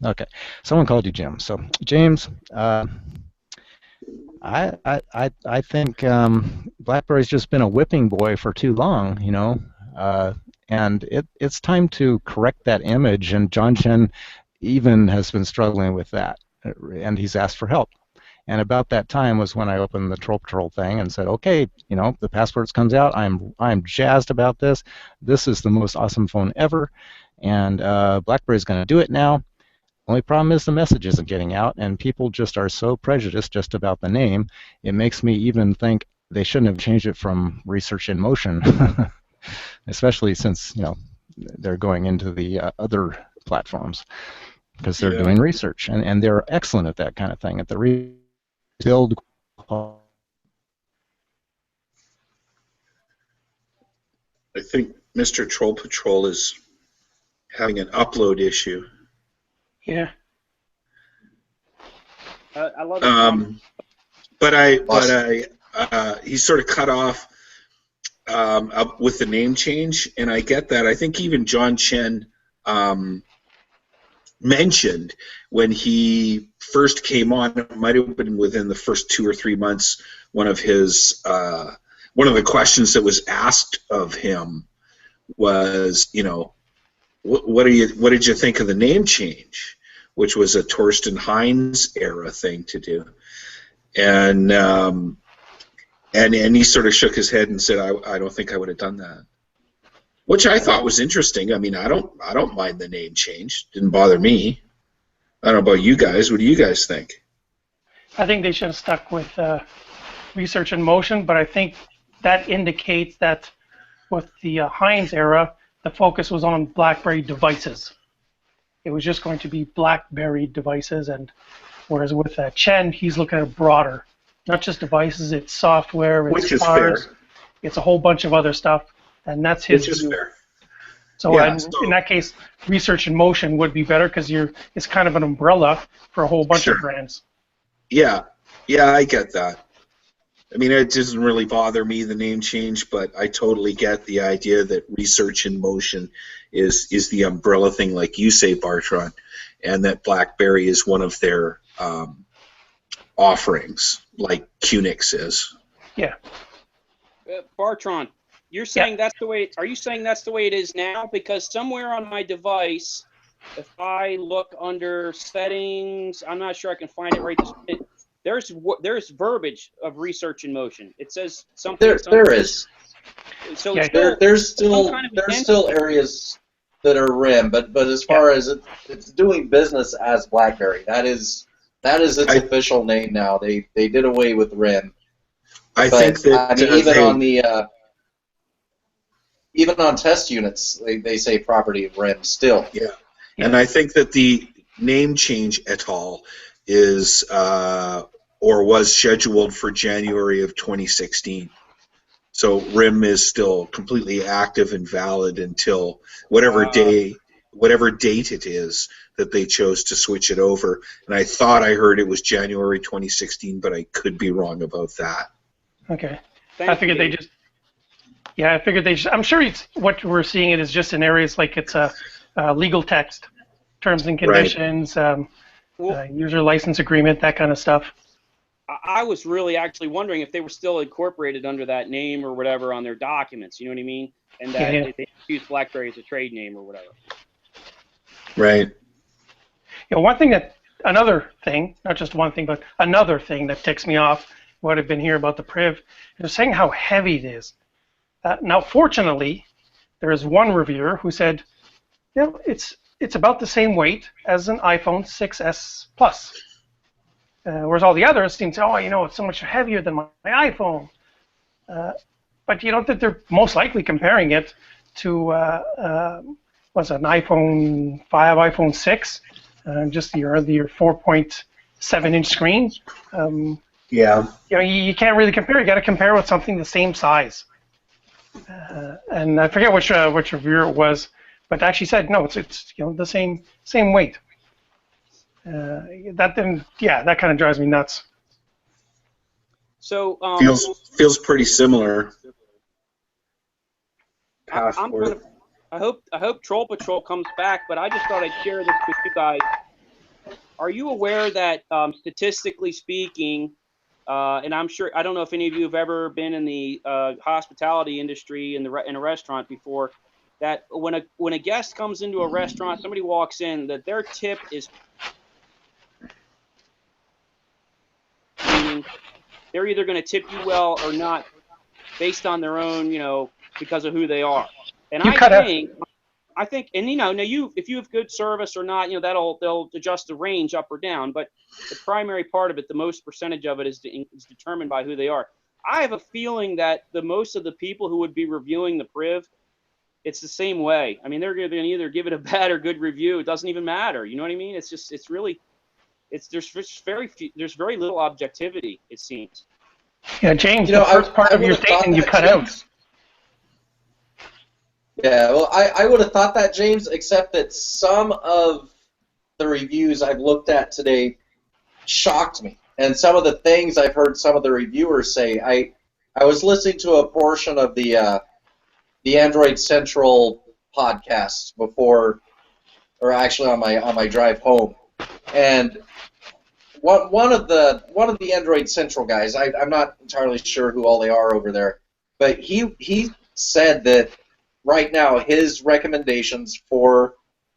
Okay, someone called you Jim. So James, I think BlackBerry's just been a whipping boy for too long, and it's time to correct that image. And John Chen even has been struggling with that, and he's asked for help. And about that time was when I opened the Troll Patrol thing and said, okay, the Passports comes out. I'm jazzed about this. This is the most awesome phone ever, and BlackBerry's going to do it now. Only problem is the message isn't getting out, and people just are so prejudiced just about the name. It makes me even think they shouldn't have changed it from Research in Motion, especially since they're going into the other platforms because they're doing research, and they're excellent at that kind of thing. At the build. I think Mr. Troll Patrol is having an upload issue. Yeah. I love it. But he sort of cut off with the name change, and I get that. I think even John Chen mentioned when he first came on, it might have been within the first 2 or 3 months, one of the questions that was asked of him was, what did you think of the name change, which was a Torsten Heinz era thing to do, and he sort of shook his head and said, I don't think I would have done that. Which I thought was interesting. I mean, I don't mind the name change. Didn't bother me. I don't know about you guys. What do you guys think? I think they should have stuck with Research in Motion, but I think that indicates that with the Heinz era, the focus was on BlackBerry devices. It was just going to be BlackBerry devices, and whereas with Chen, he's looking at broader, not just devices. It's software, it's Which is cars, fair. It's a whole bunch of other stuff. And that's his Which is view. fair. So, in that case, Research in Motion would be better because it's kind of an umbrella for a whole bunch of brands. Yeah, I get that. I mean, it doesn't really bother me, the name change, but I totally get the idea that Research in Motion is the umbrella thing, like you say, Bartron, and that BlackBerry is one of their offerings, like QNX is. Yeah. Bartron, you're saying that's the way. Are you saying that's the way it is now? Because somewhere on my device, if I look under settings, I'm not sure I can find it right this minute. There's verbiage of Research in Motion. It says something. There is. So there's still areas that are RIM, but as far as it's doing business as BlackBerry, that is its official name now. They did away with RIM. I think that even on test units, they say property of RIM still. Yeah, and I think that the name change et al. Is or was scheduled for January of 2016. So RIM is still completely active and valid until whatever date it is that they chose to switch it over. And I thought I heard it was January 2016, but I could be wrong about that. Okay. I figured they just. Yeah, I figured they. I'm sure it's what we're seeing. It is just in areas like it's a legal text, terms and conditions, user license agreement, that kind of stuff. I was really actually wondering if they were still incorporated under that name or whatever on their documents. You know what I mean? And that they use BlackBerry as a trade name or whatever. Right. You know, another thing, not just one thing, but another thing that ticks me off, what I've been hearing about the Priv, is saying how heavy it is. Now, fortunately, there is one reviewer who said, you know, it's about the same weight as an iPhone 6s Plus. Whereas all the others seem to say, oh, you know, it's so much heavier than my iPhone. But you know that they're most likely comparing it to what's an iPhone 5, iPhone 6, just your 4.7-inch screen. Yeah. You know, you can't really compare. You got to compare with something the same size. And I forget which reviewer it was, but actually said no, it's you know the same weight. That kind of drives me nuts. So feels pretty similar. I hope Troll Patrol comes back, but I just thought I'd share this with you guys. Are you aware that statistically speaking, and I'm sure I don't know if any of you have ever been in the hospitality industry in a restaurant before, that when a guest comes into a restaurant, somebody walks in, that their tip is, meaning they're either going to tip you well or not based on their own, you know, because of who they are. And I think, and you know, now if you have good service or not, you know, they'll adjust the range up or down. But the primary part of it, the most percentage of it is determined by who they are. I have a feeling that most of the people who would be reviewing the Priv, it's the same way. I mean, they're going to either give it a bad or good review. It doesn't even matter. You know what I mean? There's very little objectivity, it seems. Yeah, James, the first part of your statement you cut out. Yeah, well, I would have thought that, James, except that some of the reviews I've looked at today shocked me. And some of the things I've heard some of the reviewers say, I was listening to a portion of the Android Central podcast before, or actually on my drive home, and one of the Android Central guys, I'm not entirely sure who all they are over there, but he said that right now his recommendations for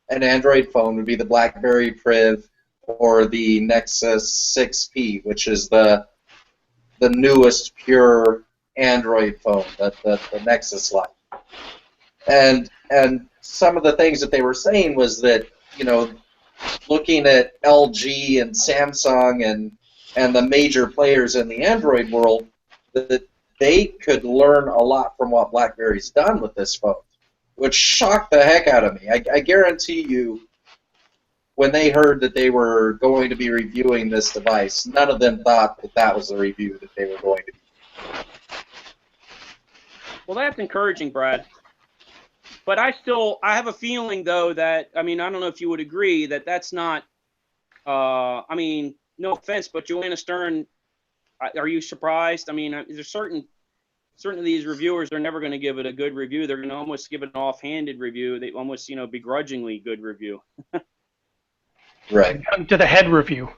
an Android phone would be the BlackBerry Priv or the Nexus 6P, which is the newest pure Android phone, the Nexus line. And some of the things that they were saying was that, you know, looking at LG and Samsung and the major players in the Android world, that they could learn a lot from what BlackBerry's done with this phone, which shocked the heck out of me. I guarantee you, when they heard that they were going to be reviewing this device, none of them thought that was the review that they were going to be. Well, that's encouraging, Brad. But I have a feeling, though, that, I mean, I don't know if you would agree that that's not, I mean, no offense, but Joanna Stern, are you surprised? I mean, there's certain of these reviewers are never going to give it a good review. They're going to almost give it an offhanded review. They almost, you know, begrudgingly good review. Right. To the head review.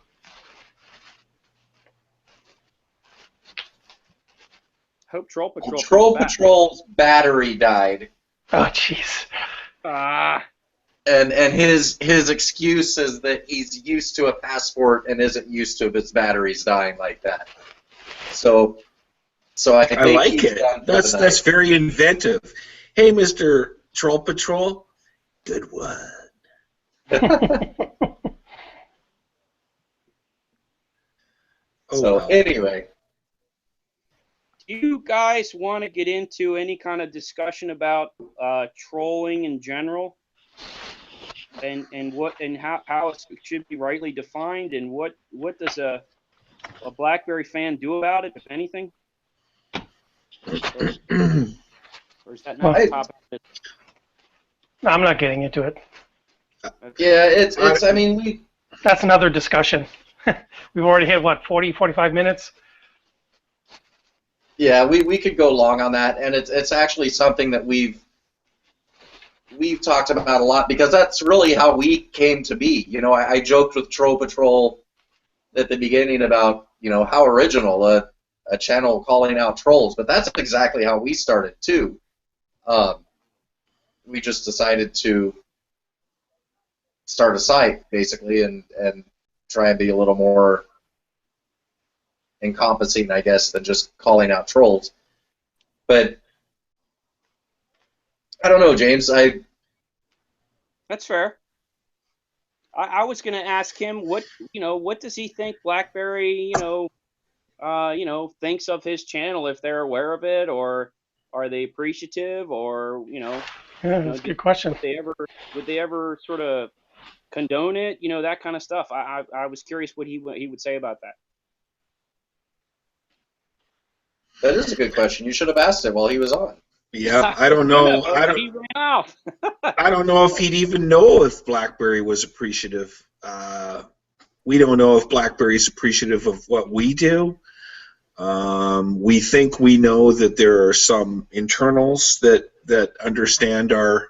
Hope Troll Patrol. Troll Patrol's battery died. Oh, jeez. And his excuse is that he's used to a Passport and isn't used to his batteries dying like that. So I think I like it. That's very inventive. Hey, Mr. Troll Patrol, good one. Anyway. Do you guys want to get into any kind of discussion about trolling in general, and how it should be rightly defined, and what does a BlackBerry fan do about it, if anything? Or is that not a topic? No, I'm not getting into it. Yeah, it's. I mean, That's another discussion. We've already hit, what, 40, 45 minutes? Yeah, we could go long on that, and it's actually something that we've talked about a lot, because that's really how we came to be. You know, I joked with Troll Patrol at the beginning about, you know, how original a channel calling out trolls, but that's exactly how we started too. We just decided to start a site basically and try and be a little more encompassing, I guess, than just calling out trolls. But I don't know, James. That's fair. I was going to ask him what does he think BlackBerry thinks of his channel, if they're aware of it, or are they appreciative, or Yeah, that's a good question. Would they ever sort of condone it, that kind of stuff. I was curious what he would say about that. That is a good question. You should have asked him while he was on. Yeah, I don't know. He ran off. I don't know if he'd even know if BlackBerry was appreciative. We don't know if BlackBerry's appreciative of what we do. We think we know that there are some internals that understand our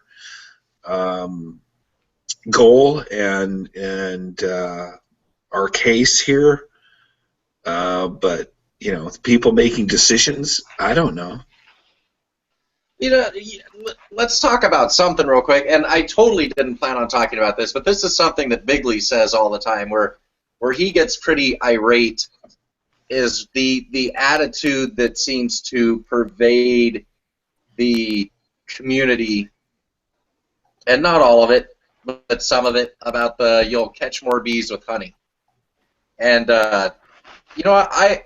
goal and our case here, but you know, the people making decisions, I don't know. You know, let's talk about something real quick. And I totally didn't plan on talking about this, but this is something that Bigley says all the time, where he gets pretty irate, is the attitude that seems to pervade the community, and not all of it, but some of it, about the you'll catch more bees with honey. And you know, I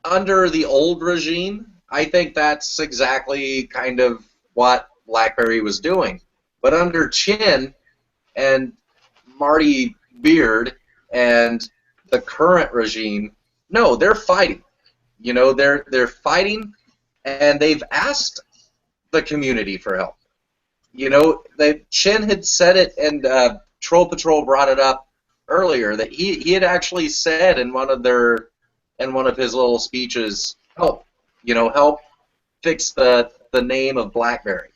under the old regime, I think that's exactly kind of what BlackBerry was doing. But under Chin and Marty Beard and the current regime, no, they're fighting. You know, they're fighting, and they've asked the community for help. You know, Chin had said it, and Troll Patrol brought it up earlier, that he had actually said in one of his little speeches, help fix the name of BlackBerry.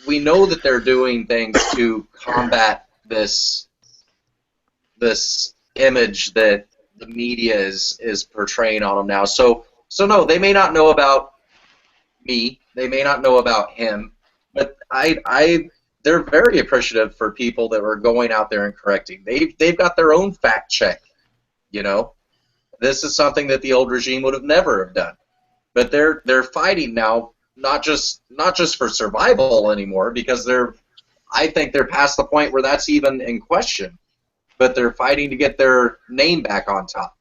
We know that they're doing things to combat this image that the media is portraying on them now. So no, they may not know about me, they may not know about him, but they're very appreciative for people that are going out there and correcting. They've got their own fact check. You know, this is something that the old regime would have never have done. But they're fighting now, not just for survival anymore, because I think they're past the point where that's even in question. But they're fighting to get their name back on top.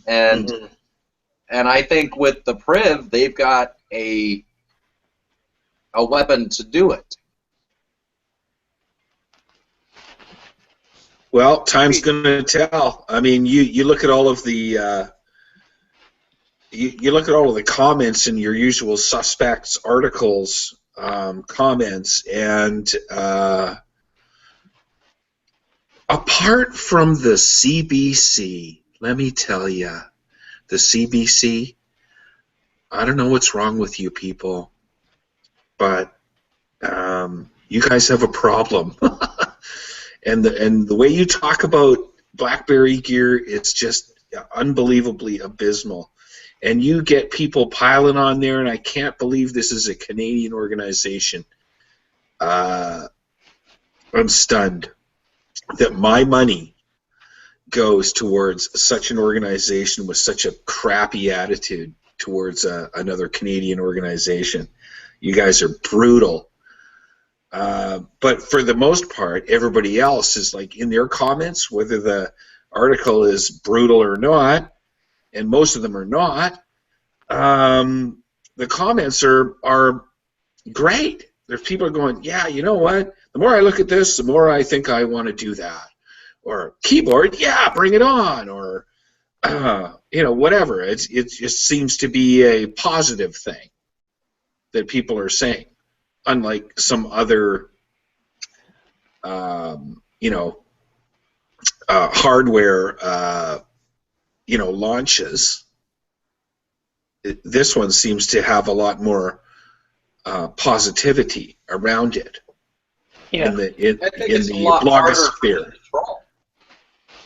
And and I think with the Priv, they've got a weapon to do it. Well, time's going to tell. I mean, you look at all of the you look at all of the comments in your usual suspects articles, comments, and apart from the CBC, let me tell you, the CBC, I don't know what's wrong with you people, but you guys have a problem. And the way you talk about BlackBerry gear, it's just unbelievably abysmal. And you get people piling on there, and I can't believe this is a Canadian organization. I'm stunned that my money goes towards such an organization with such a crappy attitude towards another Canadian organization. You guys are brutal. But for the most part, everybody else is like in their comments, whether the article is brutal or not, and most of them are not, the comments are great. There's people going, yeah, you know what? The more I look at this, the more I think I want to do that. Or keyboard, yeah, bring it on. Or whatever. It just seems to be a positive thing that people are saying, unlike some other, hardware, launches. This one seems to have a lot more positivity around it in the blogger sphere.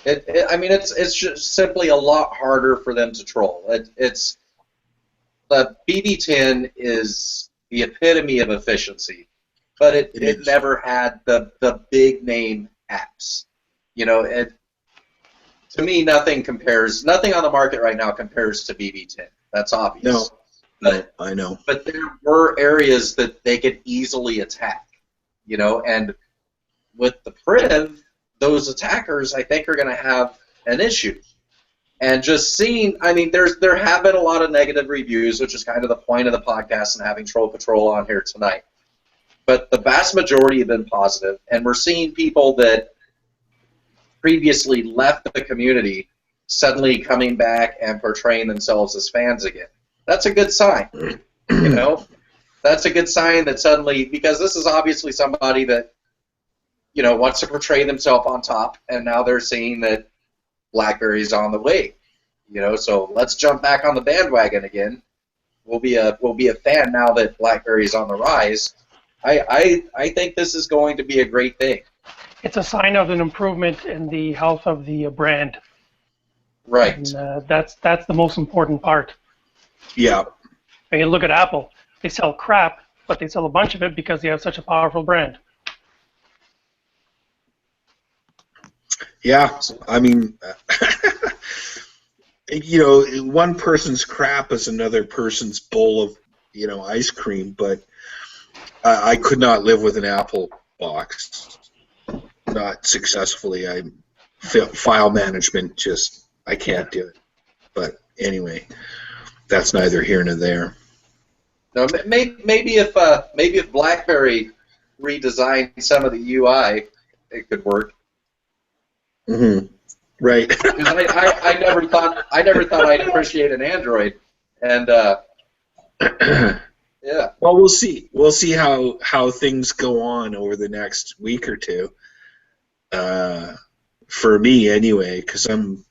It's just simply a lot harder for them to troll. It's the BB10 is the epitome of efficiency, but it never had the big name apps. To me, nothing on the market right now compares to BB10. That's obvious. No, I know. But there were areas that they could easily attack, and with the Priv, those attackers, I think, are going to have an issue. And just seeing, there have been a lot of negative reviews, which is kind of the point of the podcast and having Troll Patrol on here tonight. But the vast majority have been positive, and we're seeing people that previously left the community suddenly coming back and portraying themselves as fans again. That's a good sign, That's a good sign that suddenly, because this is obviously somebody that, wants to portray themselves on top, and now they're seeing that BlackBerry's on the way, So let's jump back on the bandwagon again. We'll be a fan now that BlackBerry's on the rise. I think this is going to be a great thing. It's a sign of an improvement in the health of the brand. Right. And that's the most important part. Yeah. Look at Apple. They sell crap, but they sell a bunch of it because they have such a powerful brand. Yeah. One person's crap is another person's bowl of, ice cream, but I could not live with an Apple box. Not successfully. File management, I can't do it. But anyway, that's neither here nor there. No, maybe if BlackBerry redesigned some of the UI, it could work. Mm-hmm. Right. I never thought I'd appreciate an Android, and yeah. Well, we'll see. We'll see how things go on over the next week or two. For me, anyway, because I'm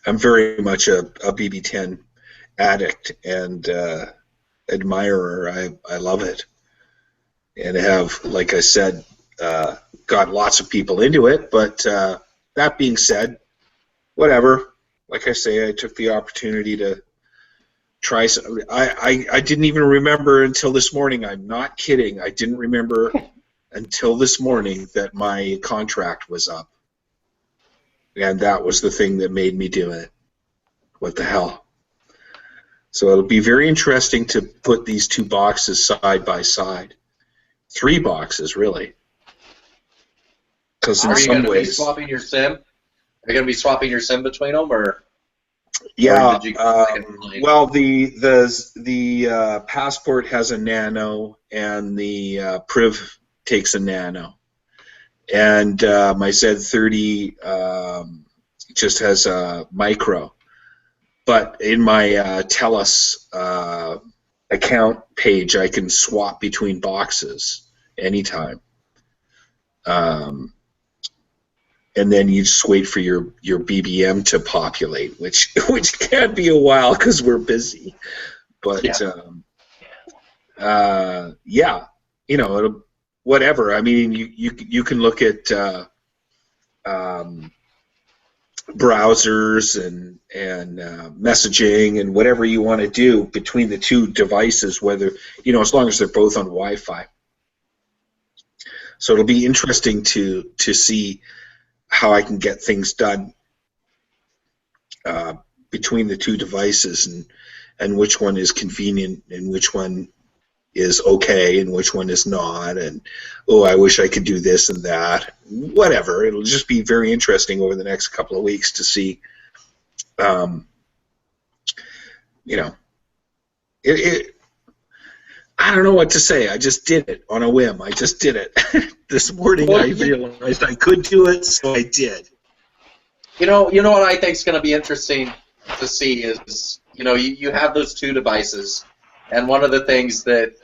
very much a BB10 addict and admirer. I love it, and have, like I said, got lots of people into it. But that being said, whatever. Like I say, I took the opportunity to try some. I didn't even remember until this morning. I'm not kidding. I didn't remember until this morning that my contract was up. And that was the thing that made me do it. What the hell? So it'll be very interesting to put these two boxes side by side. 3 boxes, really. Because in some ways... Are you going to be swapping your SIM? Are you going to be swapping your SIM between them, or... Yeah, well, the Passport has a nano, and the Priv takes a nano, and my Z30 just has a micro. But in my TELUS account page, I can swap between boxes anytime. And then you just wait for your BBM to populate, which can be a while because we're busy. But yeah, whatever. I mean, you can look at browsers and messaging and whatever you want to do between the two devices, whether as long as they're both on Wi-Fi. So it'll be interesting to see how I can get things done between the two devices, and which one is convenient and which one is okay and which one is not, and I wish I could do this and that. Whatever. It'll just be very interesting over the next couple of weeks to see. I don't know what to say. I just did it on a whim. I just did it. This morning I realized I could do it, so I did. You know what I think is going to be interesting to see is, you have those two devices, and one of the things that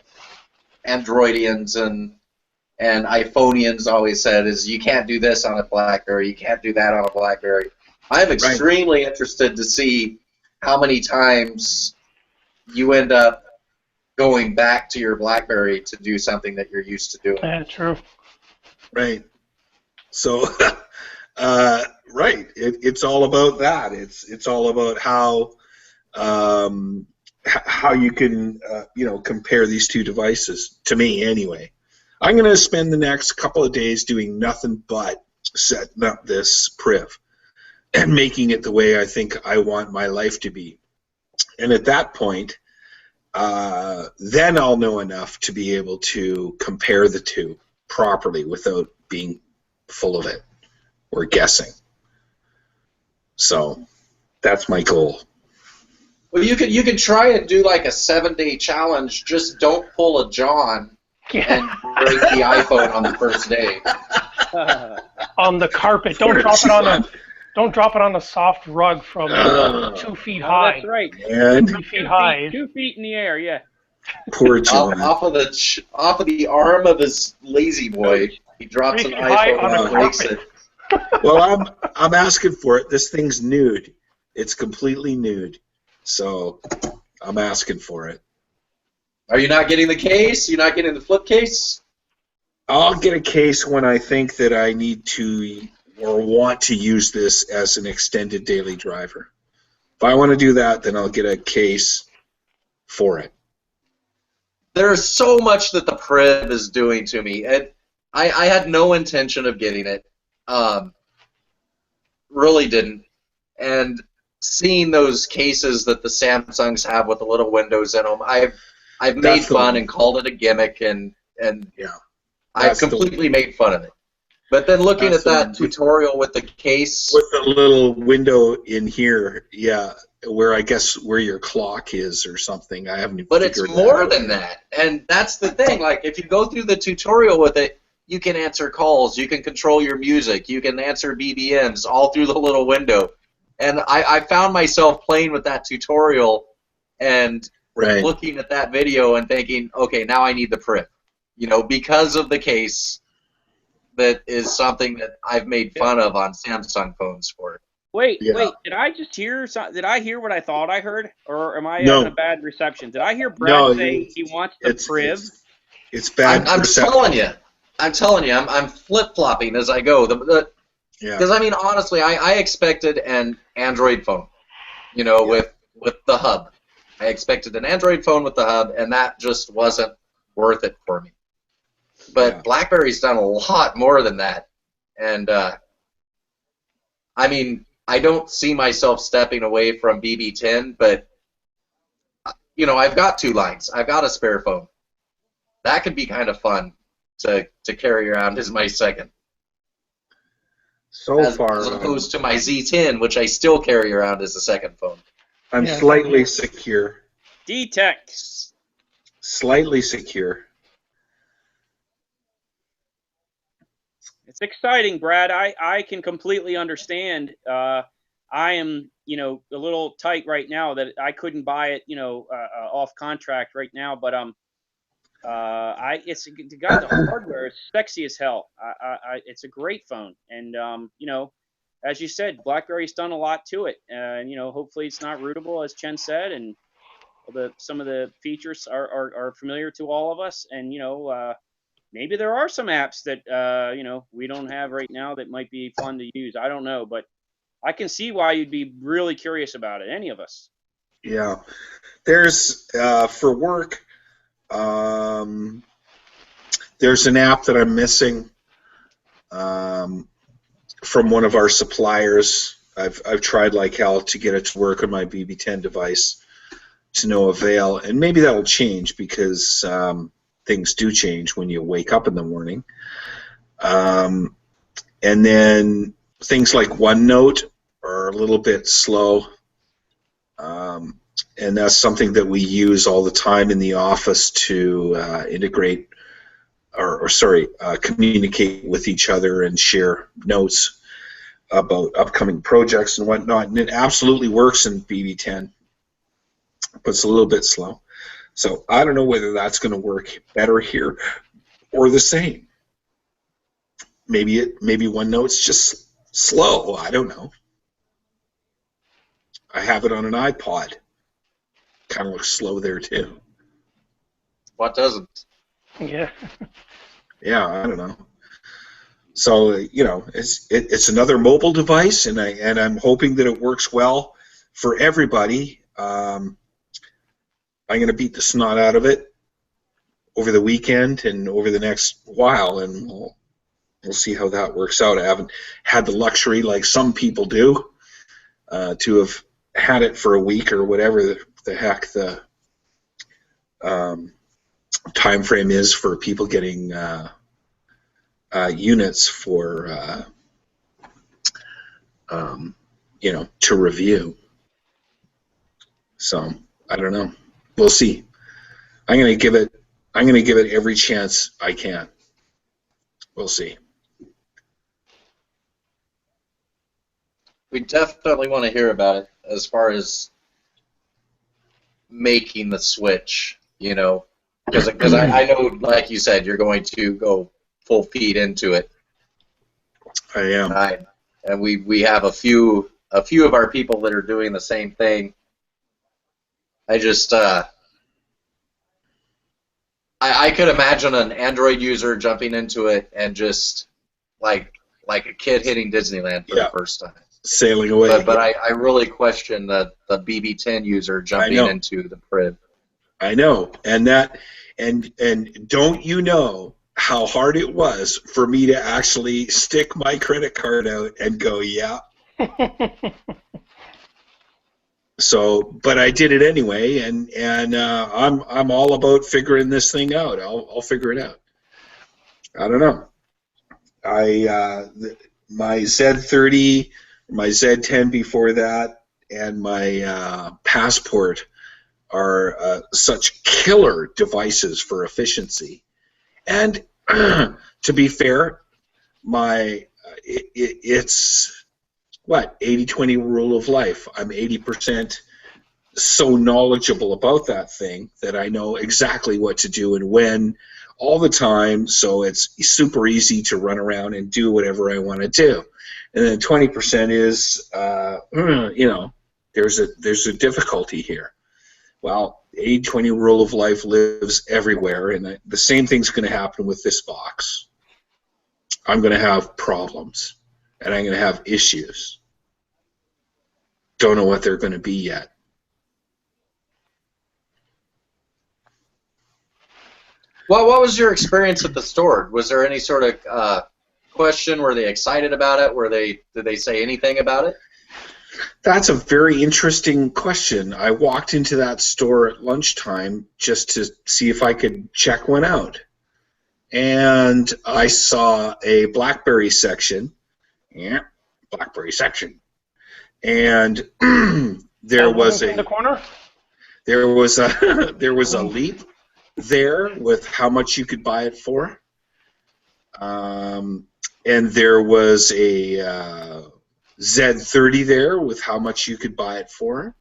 Androidians and iPhonians always said is you can't do this on a BlackBerry, you can't do that on a BlackBerry. I'm extremely interested to see how many times you end up going back to your BlackBerry to do something that you're used to doing. Yeah, true. Right. So, right. It's all about that. It's all about how you can compare these two devices. To me, anyway. I'm going to spend the next couple of days doing nothing but setting up this priv and making it the way I think I want my life to be. And at that point, then I'll know enough to be able to compare the two properly without being full of it or guessing. So that's my goal. Well, you could try and do like a 7-day challenge. Just don't pull a John and break the iPhone on the first day. On the carpet. Don't drop it on the soft rug from 2 feet high. That's right. And 3 feet high. 2 feet in the air, yeah. poor John. Off of the arm of his lazy boy, he drops 3 an feet high iPhone on and a breaks carpet. it. Well, I'm asking for it. This thing's nude. It's completely nude. So I'm asking for it. Are you not getting the case? You're not getting the flip case? I'll get a case when I think that I need to or want to use this as an extended daily driver. If I want to do that, then I'll get a case for it. There's so much that the Priv is doing to me. And I had no intention of getting it. Really didn't. And seeing those cases that the Samsungs have with the little windows in them, I've made fun and called it a gimmick, and Yeah, I've completely made fun of it. But then looking at that tutorial with the case, with the little window in here, yeah, where I guess where your clock is or something. I haven't. But it's more than that, and that's the thing. Like if you go through the tutorial with it, you can answer calls, you can control your music, you can answer BBMs all through the little window. And I found myself playing with that tutorial and looking at that video and thinking, okay, now I need the Priv. Because of the case, that is something that I've made fun of on Samsung phones for it. Wait, did I just hear did I hear what I thought I heard? Or am I having a bad reception? Did I hear Brad say he wants the Priv? It's bad reception. I'm telling you, I'm flip-flopping as I go. Because, honestly, I expected an Android phone, with the hub. I expected an Android phone with the hub, and that just wasn't worth it for me. But BlackBerry's done a lot more than that. And, I don't see myself stepping away from BB10, but, I've got 2 lines. I've got a spare phone. That could be kind of fun to carry around as my second. As opposed to my Z10, which I still carry around as a second phone. I'm slightly secure. D-Tech. Slightly secure. It's exciting, Brad. I can completely understand. I am, a little tight right now that I couldn't buy it, off contract right now. But the hardware is sexy as hell. It's a great phone, and as you said, BlackBerry's done a lot to it. And hopefully it's not rootable, as Chen said, and some of the features are familiar to all of us. And maybe there are some apps that we don't have right now that might be fun to use. I don't know, but I can see why you'd be really curious about it. Any of us. Yeah, there's for work. There's an app that I'm missing from one of our suppliers. I've tried like hell to get it to work on my BB10 device to no avail, and maybe that'll change because things do change when you wake up in the morning. And then things like OneNote are a little bit slow. And that's something that we use all the time in the office to integrate communicate with each other and share notes. about upcoming projects and whatnot, and it absolutely works in BB10, but it's a little bit slow. So I don't know whether that's going to work better here or the same. Maybe OneNote's just slow. I don't know. I have it on an iPod. Kind of looks slow there too. What doesn't? Yeah. Yeah, I don't know. So it's another mobile device, and I'm hoping that it works well for everybody. I'm going to beat the snot out of it over the weekend and over the next while, and we'll see how that works out. I haven't had the luxury like some people do to have had it for a week or whatever the heck the time frame is for people getting units for to review. So I don't know. We'll see. I'm gonna give it every chance I can. We'll see. We definitely want to hear about it as far as making the switch, because I know, like you said, you're going to go full feed into it. I am. And we have a few of our people that are doing the same thing. I just I could imagine an Android user jumping into it and just like a kid hitting Disneyland for the first time. Sailing away. But I really question the BB10 user jumping into the Priv. I know, and don't you know how hard it was for me to actually stick my credit card out and go, yeah. So, but I did it anyway, and I'm all about figuring this thing out. I'll figure it out. I don't know. My Z30. My Z10 before that, and my Passport are such killer devices for efficiency. And to be fair, it's what 80-20 rule of life. I'm 80% so knowledgeable about that thing that I know exactly what to do and when all the time. So it's super easy to run around and do whatever I want to do. And then 20% is, there's a difficulty here. Well, the 80-20 rule of life lives everywhere, and the same thing's going to happen with this box. I'm going to have problems, and I'm going to have issues. Don't know what they're going to be yet. Well, what was your experience at the store? Was there any sort of question? Were they excited about it? Did they say anything about it? That's a very interesting question. I walked into that store at lunchtime just to see if I could check one out. And I saw a BlackBerry section. Yeah, BlackBerry section. And there was in the corner? There was a Leap there with how much you could buy it for. And there was a Z30 there with how much you could buy it for.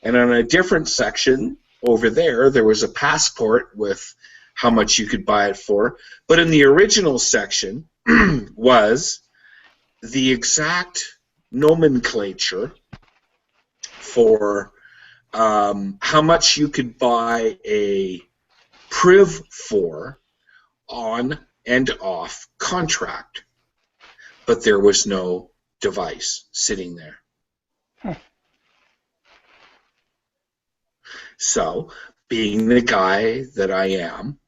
And on a different section over there was a Passport with how much you could buy it for. But in the original section was the exact nomenclature for how much you could buy a Priv for on and off contract. But there was no device sitting there. Huh. So, being the guy that I am,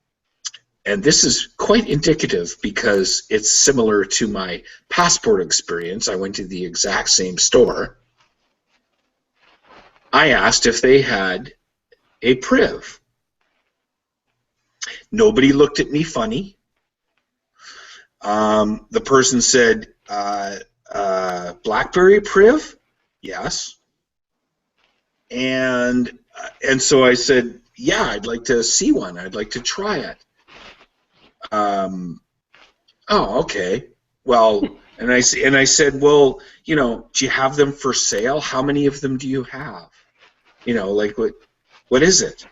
and this is quite indicative because it's similar to my Passport experience. I went to the exact same store. I asked if they had a Priv. Nobody looked at me funny. The person said, BlackBerry Priv? Yes. And so I said, yeah, I'd like to see one. I'd like to try it. Oh, okay. Well, And I said, well, you know, do you have them for sale? How many of them do you have? You know, like what is it?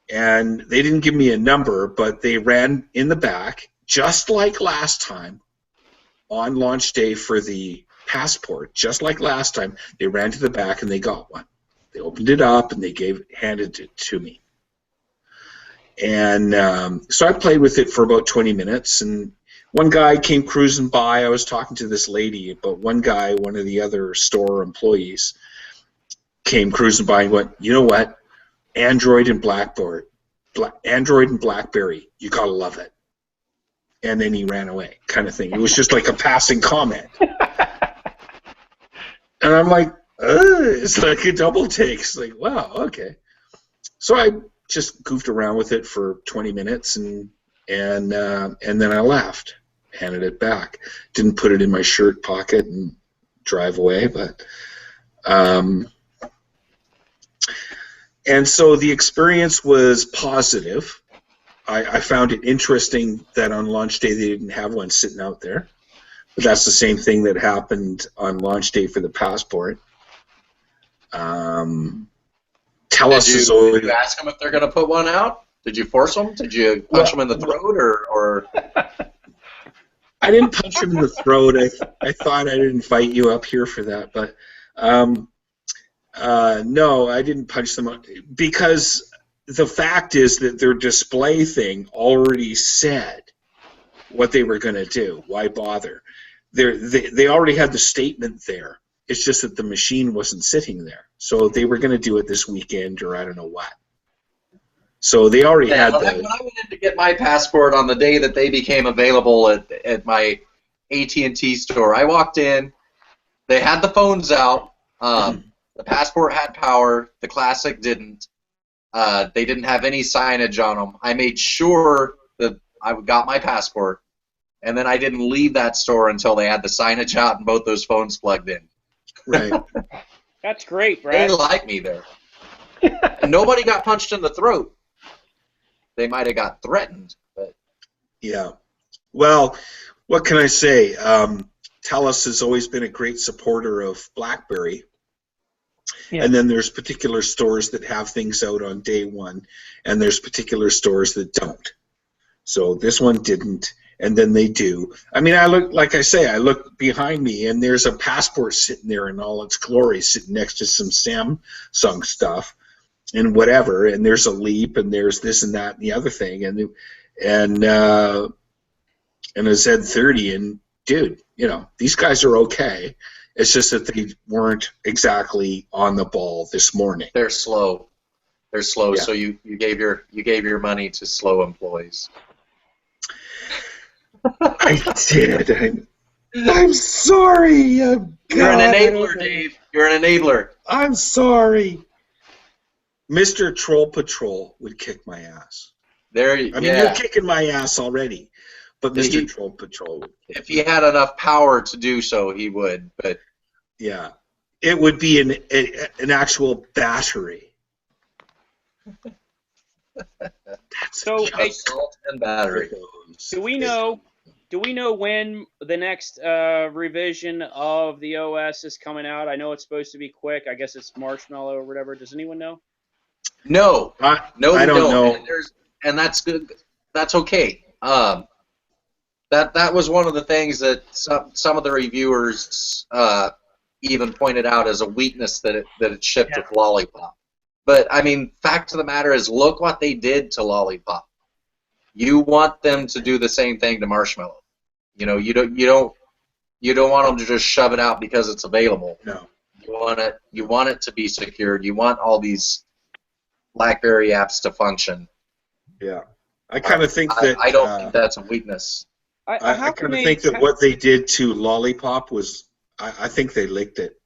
And they didn't give me a number, but they ran in the back, just like last time, on launch day for the passport. Just like last time, they ran to the back and they got one. They opened it up and they handed it to me. And so I played with it for about 20 minutes, and one guy came cruising by. I was talking to this lady, but one guy, one of the other store employees, came cruising by and went, you know what? Android and BlackBerry, you gotta love it. And then he ran away, kind of thing. It was just like a passing comment. And I'm like, it's like a double take. It's like, wow, okay. So I just goofed around with it for 20 minutes, and then I left, handed it back. Didn't put it in my shirt pocket and drive away, but and so the experience was positive. I found it interesting that on launch day they didn't have one sitting out there, but that's the same thing that happened on launch day for the passport. Did you ask them if they're going to put one out? Did you force them? Did you punch them in the throat, or? I didn't punch him in the throat. I thought I'd invite you up here for that, but no, I didn't punch them because the fact is that their display thing already said what they were going to do. Why bother? They already had the statement there. It's just that the machine wasn't sitting there. So they were going to do it this weekend or I don't know what. So they already had when I went in to get my passport on the day that they became available at my AT&T store, I walked in. They had the phones out. The passport had power. The Classic didn't. They didn't have any signage on them. I made sure that I got my passport, and then I didn't leave that store until they had the signage out and both those phones plugged in. Right. That's great, Brad. They like me there. And nobody got punched in the throat. They might have got threatened, but yeah. Well, what can I say? TELUS has always been a great supporter of BlackBerry. Yeah. And then there's particular stores that have things out on day one, and there's particular stores that don't. So this one didn't, and then they do. I mean, I look behind me, and there's a passport sitting there in all its glory, sitting next to some Samsung stuff and whatever, and there's a Leap, and there's this and that and the other thing, and a Z30, and dude, you know, these guys are okay. It's just that they weren't exactly on the ball this morning. They're slow. They're slow. Yeah. So you gave your money to slow employees. I did. I'm sorry. You're an enabler, Dave. You're an enabler. I'm sorry. Mr. Troll Patrol would kick my ass. I mean, you're kicking my ass already. But Mr. Troll Patrol would. If he had enough power to do so, he would. But yeah, it would be an actual battery. So, assault and battery. Do we know when the next revision of the OS is coming out? I know it's supposed to be quick. I guess it's Marshmallow or whatever. Does anyone know? No, I don't know. And that's good. That's okay. That was one of the things that some of the reviewers even pointed out as a weakness that it shipped with Lollipop. But I mean, fact of the matter is, look what they did to Lollipop. You want them to do the same thing to Marshmallow. You know, you don't want them to just shove it out because it's available. No. You want it to be secured. You want all these BlackBerry apps to function. Yeah, I kind of think that I don't think that's a weakness. I kind of think that what they did to Lollipop was, I think they licked it.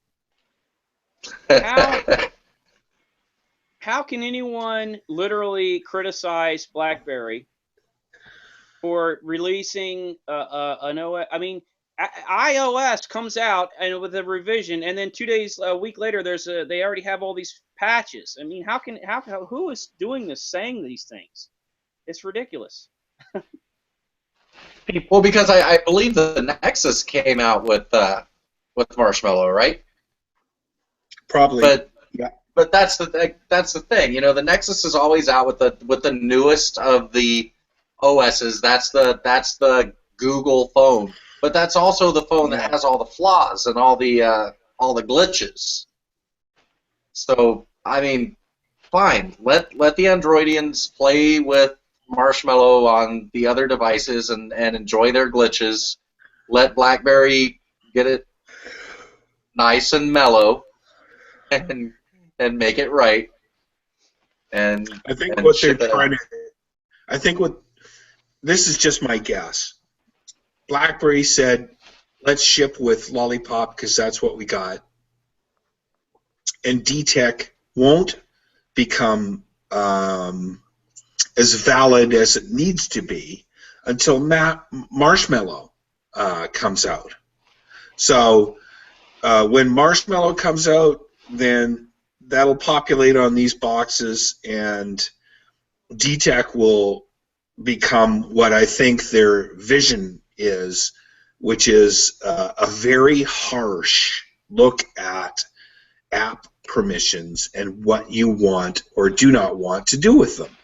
How can anyone literally criticize BlackBerry for releasing an OS? I mean, iOS comes out and with a revision, and then a week later, they already have all these patches. I mean, who is doing this, saying these things? It's ridiculous. Well, because I believe the Nexus came out with Marshmallow, right? Probably. But that's the thing. You know, the Nexus is always out with the newest of the OSs. That's the Google phone. But that's also the phone that has all the flaws and all the glitches. So I mean, fine. Let the Androidians play with Marshmallow on the other devices and enjoy their glitches. Let BlackBerry get it nice and mellow and make it right. And I think what they're trying to. I think this is just my guess. BlackBerry said, "Let's ship with Lollipop because that's what we got," and DTEC won't become as valid as it needs to be until Marshmallow comes out. So when Marshmallow comes out, then that'll populate on these boxes, and DTEC will become what I think their vision is, which is a very harsh look at app permissions and what you want or do not want to do with them.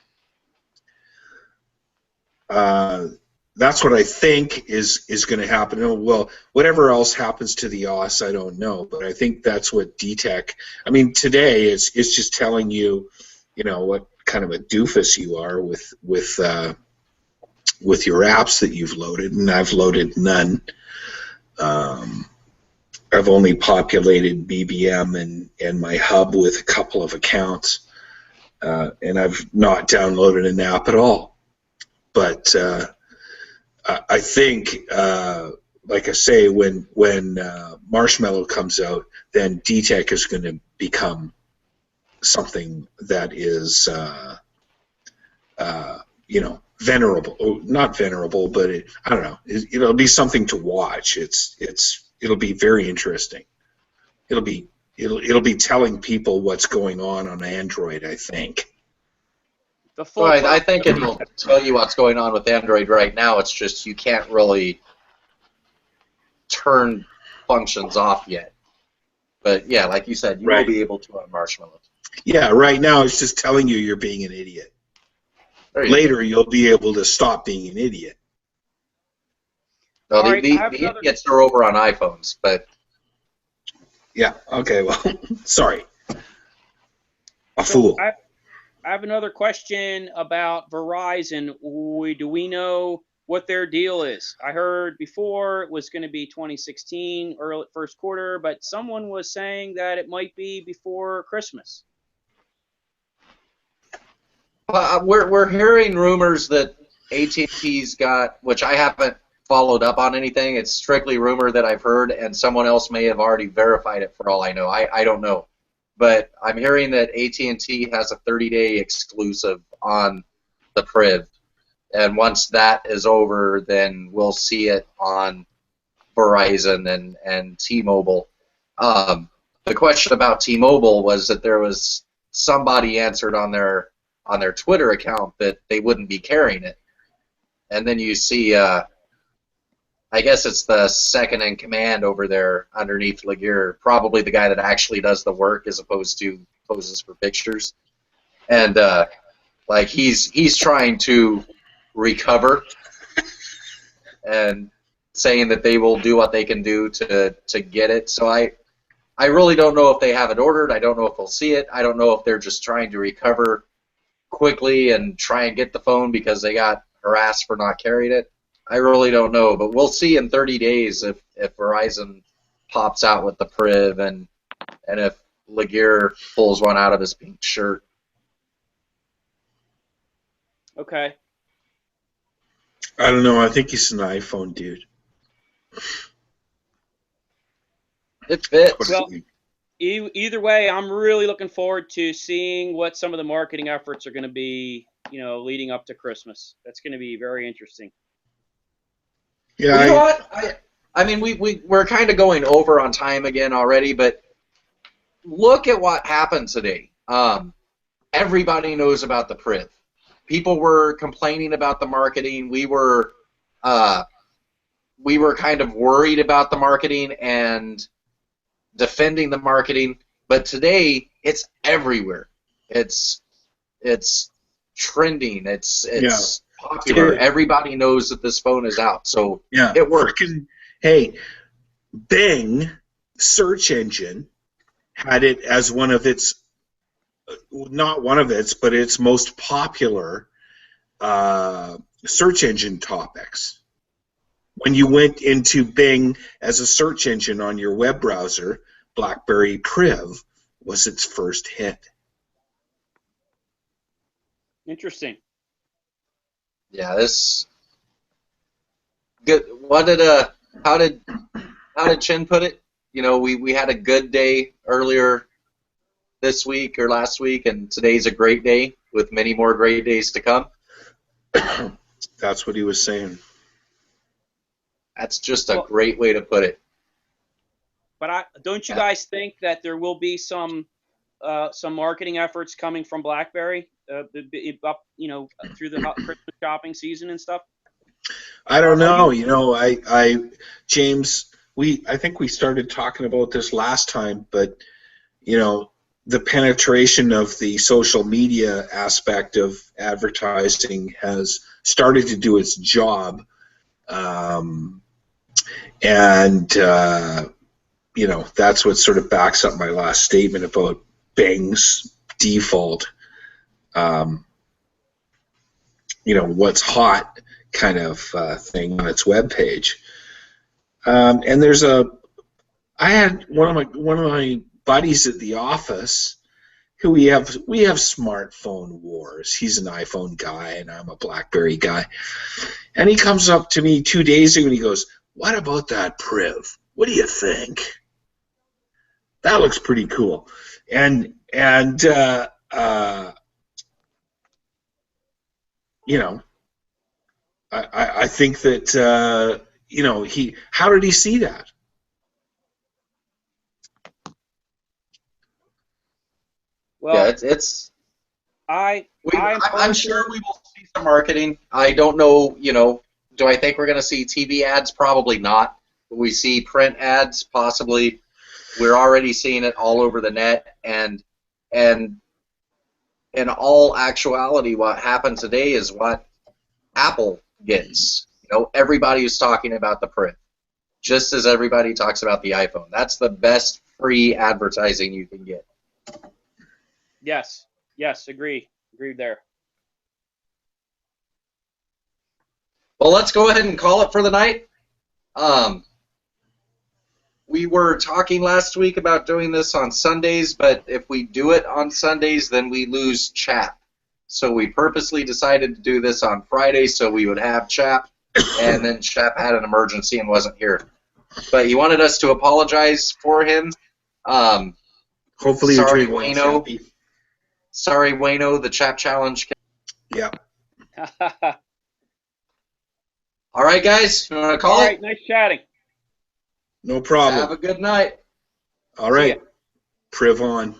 That's what I think is going to happen. Well, whatever else happens to the OS, I don't know, but I think that's what DTEC. I mean, today it's just telling you, you know, what kind of a doofus you are with your apps that you've loaded, and I've loaded none. I've only populated BBM and my hub with a couple of accounts, and I've not downloaded an app at all. But I think, like I say, when Marshmallow comes out, then DTEC is going to become something that is, you know, venerable. Not venerable, but I don't know. It'll be something to watch. It'll be very interesting. It'll be telling people what's going on Android, I think. Right, I think it'll tell you what's going on with Android right now. It's just you can't really turn functions off yet. But yeah, like you said, you will be able to on Marshmallow. Yeah, right now it's just telling you you're being an idiot. Later, you'll be able to stop being an idiot. No, the idiots are over on iPhones, but yeah. Okay. Well, sorry. A fool. I have another question about Verizon. Do we know what their deal is? I heard before it was going to be 2016, early first quarter, but someone was saying that it might be before Christmas. We're hearing rumors that AT&T's got, which I haven't followed up on anything. It's strictly rumor that I've heard, and someone else may have already verified it for all I know. I don't know. But I'm hearing that AT&T has a 30-day exclusive on the Priv, and once that is over, then we'll see it on Verizon and T-Mobile. The question about T-Mobile was that there was somebody answered on their Twitter account that they wouldn't be carrying it, and then you see, I guess it's the second in command over there underneath Laguerre, probably the guy that actually does the work as opposed to poses for pictures. And like he's trying to recover and saying that they will do what they can do to get it. So I really don't know if they have it ordered. I don't know if they'll see it. I don't know if they're just trying to recover quickly and try and get the phone because they got harassed for not carrying it. I really don't know, but we'll see in 30 days if Verizon pops out with the Priv and if Laguerre pulls one out of his pink shirt. Okay. I don't know. I think he's an iPhone dude. It fits. Well, either way, I'm really looking forward to seeing what some of the marketing efforts are going to be, you know, leading up to Christmas. That's going to be very interesting. Yeah, well, you know what? I mean, we're kind of going over on time again already, but look at what happened today. Everybody knows about the Priv. People were complaining about the marketing. We were we were kind of worried about the marketing and defending the marketing, but today it's everywhere. It's trending. It's popular. Dude. Everybody knows that this phone is out, so Yeah. it works. Hey, Bing search engine had it as one of its, not one of its, but its most popular search engine topics. When you went into Bing as a search engine on your web browser, BlackBerry Priv was its first hit. Interesting. Yeah, this good. How did Chin put it? You know, we had a good day earlier this week or last week, and today's a great day with many more great days to come. That's what he was saying. That's just a great way to put it. But don't you guys think that there will be some marketing efforts coming from BlackBerry up, through the Christmas shopping season and stuff? I don't know. You know, James, I think we started talking about this last time, but you know, the penetration of the social media aspect of advertising has started to do its job, and you know, that's what sort of backs up my last statement about Bing's default, you know, what's hot kind of thing on its webpage. And I had one of my buddies at the office who we have smartphone wars. He's an iPhone guy and I'm a BlackBerry guy. And he comes up to me 2 days ago and he goes, "What about that Priv? What do you think? That looks pretty cool." And you know, I think that you know, how did he see that? Well, yeah, I'm sure we will see some marketing. I don't know, you know, do I think we're going to see TV ads? Probably not. We see print ads, possibly. We're already seeing it all over the net, and in all actuality, what happened today is what Apple gets. You know, everybody is talking about the print, just as everybody talks about the iPhone. That's the best free advertising you can get. Yes, agreed there. Well, let's go ahead and call it for the night. We were talking last week about doing this on Sundays, but if we do it on Sundays, then we lose Chap. So we purposely decided to do this on Friday so we would have Chap, and then Chap had an emergency and wasn't here. But he wanted us to apologize for him. Hopefully sorry, you're doing Wayno. well, Sorry, Wayno, the Chap Challenge. Yeah. All right, guys, you want to call it? All right, nice chatting. No problem. Have a good night. All right. Priv on.